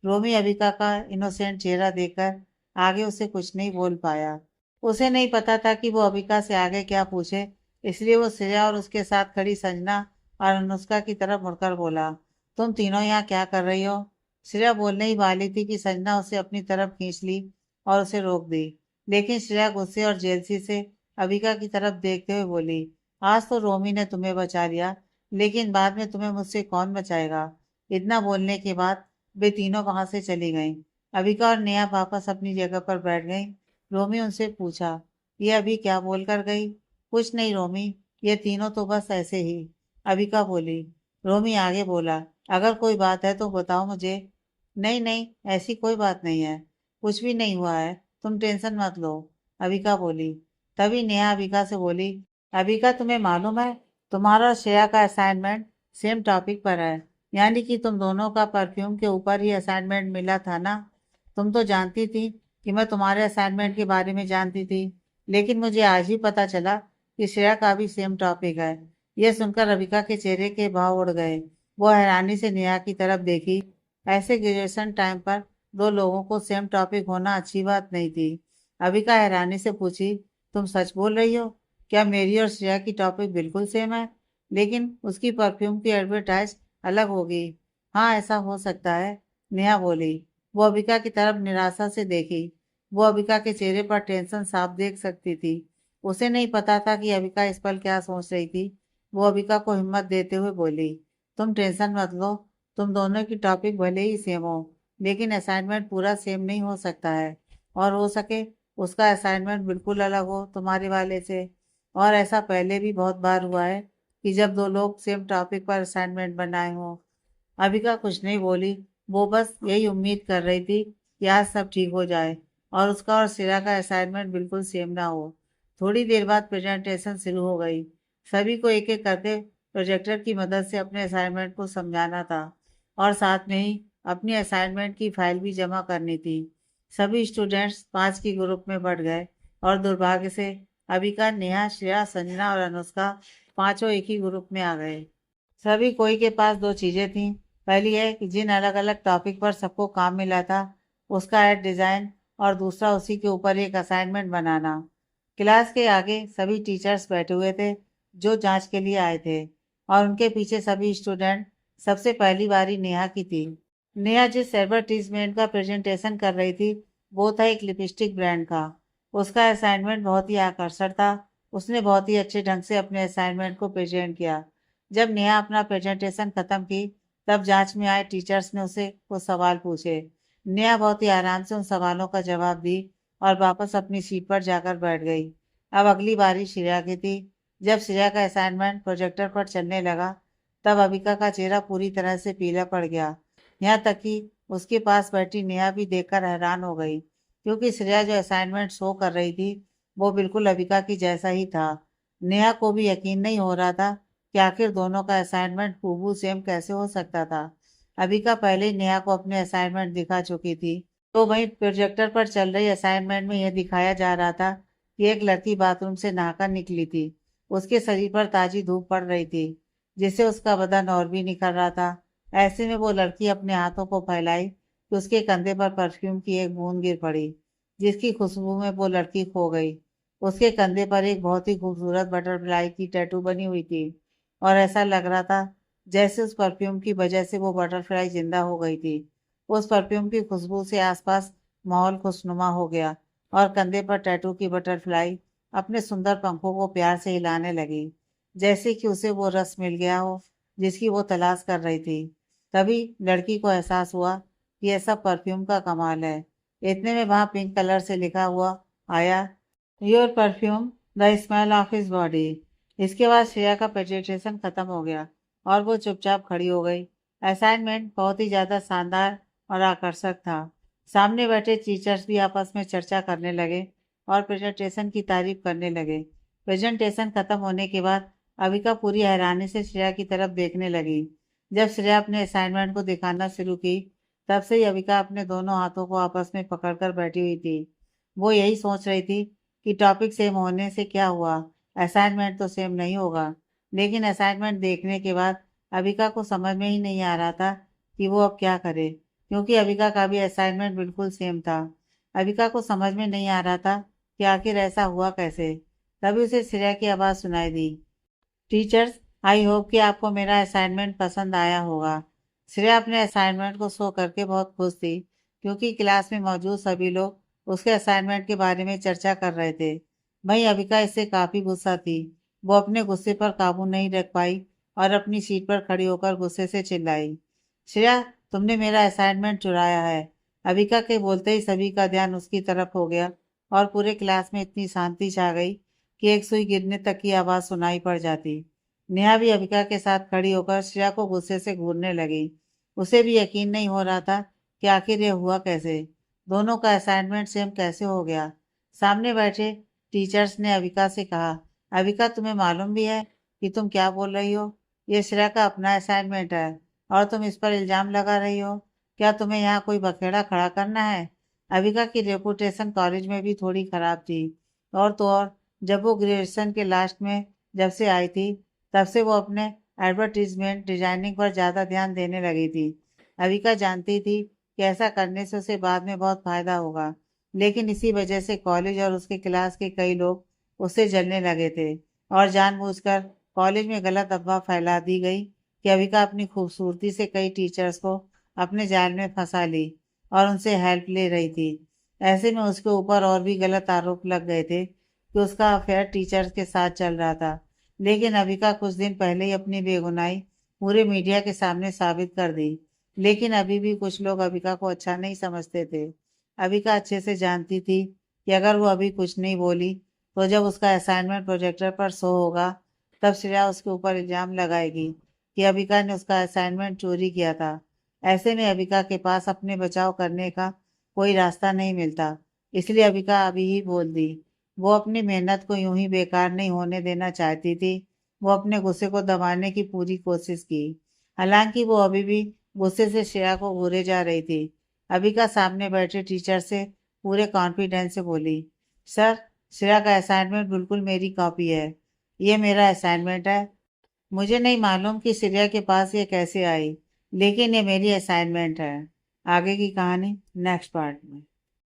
रोमी अविका का इनोसेंट चेहरा देखकर आगे उसे कुछ नहीं बोल पाया। उसे नहीं पता था कि वो अविका से आगे क्या पूछे, इसलिए वो श्रेया और उसके साथ खड़ी संजना और अनुष्का की तरफ मुड़कर बोला, तुम तीनों यहाँ क्या कर रही हो? श्रेया बोलने ही वाली थी कि संजना उसे अपनी तरफ खींच ली और उसे रोक दी। लेकिन श्रेया गुस्से और जेलसी से अविका की तरफ देखते हुए बोली, आज तो रोमी ने तुम्हें बचा लिया, लेकिन बाद में तुम्हें मुझसे कौन बचाएगा? इतना बोलने के बाद वे तीनों वहां से चली गईं। अविका और नेहा वापस अपनी जगह पर बैठ गईं। रोमी उनसे पूछा, ये अभी क्या बोल कर गई? कुछ नहीं रोमी, ये तीनों तो बस ऐसे ही, अविका बोली। रोमी आगे बोला, अगर कोई बात है तो बताओ मुझे। नहीं नहीं, ऐसी कोई बात नहीं है, कुछ भी नहीं हुआ है, तुम टेंशन मत लो, अविका बोली। तभी नेहा अविका से बोली, अविका तुम्हें मालूम है तुम्हारा और श्रेया का असाइनमेंट सेम टॉपिक पर है, यानी कि तुम दोनों का परफ्यूम के ऊपर ही असाइनमेंट मिला था ना? तुम तो जानती थी कि मैं तुम्हारे असाइनमेंट के बारे में जानती थी, लेकिन मुझे आज ही पता चला कि श्रेया का भी सेम टॉपिक है। यह सुनकर रविका के चेहरे के भाव उड़ गए। वो हैरानी से नेहा की तरफ देखी। ऐसे ग्रेजुएशन टाइम पर दो लोगों को सेम टॉपिक होना अच्छी बात नहीं थी। अविका हैरानी से पूछी, तुम सच बोल रही हो? क्या मेरी और श्रेया की टॉपिक बिल्कुल सेम है, लेकिन उसकी परफ्यूम की एडवर्टाइज अलग होगी? हाँ, ऐसा हो सकता है, नेहा बोली। वो अविका की तरफ निराशा से देखी। वो अविका के चेहरे पर टेंशन साफ देख सकती थी। उसे नहीं पता था कि अविका इस पल क्या सोच रही थी। वो अविका को हिम्मत देते हुए बोली, तुम टेंशन मत लो, तुम दोनों की टॉपिक भले ही सेम हो, लेकिन असाइनमेंट पूरा सेम नहीं हो सकता है, और हो सके उसका असाइनमेंट बिल्कुल अलग हो तुम्हारे वाले से। और ऐसा पहले भी बहुत बार हुआ है कि जब दो लोग सेम टॉपिक पर असाइनमेंट बनाए हों। अबिका कुछ नहीं बोली। वो बस यही उम्मीद कर रही थी कि आज सब ठीक हो जाए और उसका और सिरा का असाइनमेंट बिल्कुल सेम ना हो। थोड़ी देर बाद प्रेजेंटेशन शुरू हो गई। सभी को एक एक करके प्रोजेक्टर की मदद से अपने असाइनमेंट को समझाना था और साथ में ही अपनी असाइनमेंट की फाइल भी जमा करनी थी। सभी स्टूडेंट्स 5 की ग्रुप में बढ़ गए और दुर्भाग्य से अबिका, नेहा, श्रेया, संजना और अनुष्का पांचों एक ही ग्रुप में आ गए। सभी कोई के पास दो चीजें थीं। पहली है कि जिन अलग अलग टॉपिक पर सबको काम मिला था उसका एड डिजाइन, और दूसरा उसी के ऊपर एक असाइनमेंट बनाना। क्लास के आगे सभी टीचर्स बैठे हुए थे जो जांच के लिए आए थे, और उनके पीछे सभी स्टूडेंट। सबसे पहली बारी नेहा की थी। नेहा जिस एडवर्टीजमेंट का प्रेजेंटेशन कर रही थी वो था एक लिपस्टिक ब्रांड का। उसका असाइनमेंट बहुत ही आकर्षक था। उसने बहुत ही अच्छे ढंग से अपने असाइनमेंट को प्रेजेंट किया। जब नेहा अपना प्रेजेंटेशन खत्म की तब जांच में आए टीचर्स ने उसे कुछ सवाल पूछे। नेहा बहुत ही आराम से उन सवालों का जवाब दी और वापस अपनी सीट पर जाकर बैठ गई। अब अगली बारी श्रेया की थी। जब श्रेया का असाइनमेंट प्रोजेक्टर पर चलने लगा तब अविका का चेहरा पूरी तरह से पीला पड़ गया। यहाँ तक कि उसके पास बैठी नेहा भी देखकर हैरान हो गई, क्योंकि श्रेया जो असाइनमेंट शो कर रही थी वो बिल्कुल अविका की जैसा ही था। नेहा को भी यकीन नहीं हो रहा था कि आखिर दोनों का असाइनमेंट हूबहू सेम कैसे हो सकता था। अबिका पहले ही नेहा को अपने असाइनमेंट दिखा चुकी थी, तो वहीं प्रोजेक्टर पर चल रही असाइनमेंट में यह दिखाया जा रहा था कि एक लड़की बाथरूम से नहाकर निकली थी। उसके शरीर पर ताजी धूप पड़ रही थी, जिससे उसका बदन और भी निखर रहा था। ऐसे में वो लड़की अपने हाथों को फैलाई कि उसके कंधे पर परफ्यूम की एक बूंद गिर पड़ी, जिसकी खुशबू में वो लड़की खो गई। उसके कंधे पर एक बहुत ही खूबसूरत बटरफ्लाई की टैटू बनी हुई थी, और ऐसा लग रहा था जैसे उस परफ्यूम की वजह से वो बटरफ्लाई जिंदा हो गई थी। उस परफ्यूम की खुशबू से आसपास माहौल खुशनुमा हो गया और कंधे पर टैटू की बटरफ्लाई अपने सुंदर पंखों को प्यार से हिलाने लगी, जैसे कि उसे वो रस मिल गया हो जिसकी वो तलाश कर रही थी। तभी लड़की को एहसास हुआ कि यह सब परफ्यूम का कमाल है। इतने में वहां पिंक कलर से लिखा हुआ आया, your perfume the smell of his body. इसके बाद श्रेया का प्रेजेंटेशन खत्म हो गया और वो चुपचाप खड़ी हो गई। असाइनमेंट बहुत ही ज्यादा शानदार और आकर्षक था। सामने बैठे टीचर्स भी आपस में चर्चा करने लगे और प्रेजेंटेशन की तारीफ करने लगे। प्रेजेंटेशन खत्म होने के बाद अविका पूरी हैरानी से श्रेया की तरफ देखने लगी। जब श्रेया अपने असाइनमेंट को दिखाना शुरू की तब से ही अविका अपने दोनों हाथों को आपस में पकड़कर बैठी हुई थी। वो यही सोच रही थी कि टॉपिक सेम होने से क्या हुआ, असाइनमेंट तो सेम नहीं होगा। लेकिन असाइनमेंट देखने के बाद अविका को समझ में ही नहीं आ रहा था कि वो अब क्या करे, क्योंकि अविका का भी असाइनमेंट बिल्कुल सेम था। अविका को समझ में नहीं आ रहा था कि आखिर ऐसा हुआ कैसे। तभी उसे श्रेया की आवाज़ सुनाई दी, टीचर्स, आई होप कि आपको मेरा असाइनमेंट पसंद आया होगा। श्रेया अपने असाइनमेंट को शो करके बहुत खुश थी, क्योंकि क्लास में मौजूद सभी लोग उसके असाइनमेंट के बारे में चर्चा कर रहे थे। वहीं अविका इससे काफ़ी गुस्सा थी। वो अपने गुस्से पर काबू नहीं रख पाई और अपनी सीट पर खड़ी होकर गुस्से से चिल्लाई, श्रेया, तुमने मेरा असाइनमेंट चुराया है। अविका के बोलते ही सभी का ध्यान उसकी तरफ हो गया और पूरे क्लास में इतनी शांति छा गई कि एक सुई गिरने तक की आवाज़ सुनाई पड़ जाती। नेहा भी अविका के साथ खड़ी होकर श्रेया को गुस्से से घूरने लगी। उसे भी यकीन नहीं हो रहा था कि आखिर ये हुआ कैसे। दोनों का असाइनमेंट सेम कैसे हो गया। सामने बैठे टीचर्स ने अविका से कहा, अविका, तुम्हें मालूम भी है कि तुम क्या बोल रही हो? ये श्रेया का अपना असाइनमेंट है और तुम इस पर इल्ज़ाम लगा रही हो। क्या तुम्हें यहाँ कोई बखेड़ा खड़ा करना है? अविका की रेपुटेशन कॉलेज में भी थोड़ी ख़राब थी। और तो और, जब वो ग्रेजुएशन के लास्ट में जब से आई थी, तब से वो अपने एडवर्टीजमेंट डिजाइनिंग पर ज़्यादा ध्यान देने लगी थी। अविका जानती थी कि ऐसा करने से उसे बाद में बहुत फ़ायदा होगा, लेकिन इसी वजह से कॉलेज और उसके क्लास के कई लोग उससे जलने लगे थे और जानबूझकर कॉलेज में गलत अफवाह फैला दी गई कि अविका अपनी खूबसूरती से कई टीचर्स को अपने जाल में फंसा ली और उनसे हेल्प ले रही थी। ऐसे में उसके ऊपर और भी गलत आरोप लग गए थे कि उसका अफेयर टीचर्स के साथ चल रहा था। लेकिन अविका कुछ दिन पहले ही अपनी बेगुनाही पूरे मीडिया के सामने साबित कर दी। लेकिन अभी भी कुछ लोग अविका को अच्छा नहीं समझते थे। अविका अच्छे से जानती थी कि अगर वो अभी कुछ नहीं बोली, तो जब उसका असाइनमेंट प्रोजेक्टर पर शो होगा, तब श्रेया उसके ऊपर इल्ज़ाम लगाएगी कि अविका ने उसका असाइनमेंट चोरी किया था। ऐसे में अविका के पास अपने बचाव करने का कोई रास्ता नहीं मिलता। इसलिए अविका अभी ही बोल दी। वो अपनी मेहनत को यूं ही बेकार नहीं होने देना चाहती थी। वो अपने गुस्से को दबाने की पूरी कोशिश की। हालांकि वो अभी भी गुस्से से श्रेया को घूरे जा रही थी। अविका सामने बैठे टीचर से पूरे कॉन्फिडेंस से बोली, सर, श्रेया का असाइनमेंट बिल्कुल मेरी कॉपी है। ये मेरा असाइनमेंट है। मुझे नहीं मालूम कि श्रेया के पास ये कैसे आई, लेकिन ये मेरी असाइनमेंट है। आगे की कहानी नेक्स्ट पार्ट में।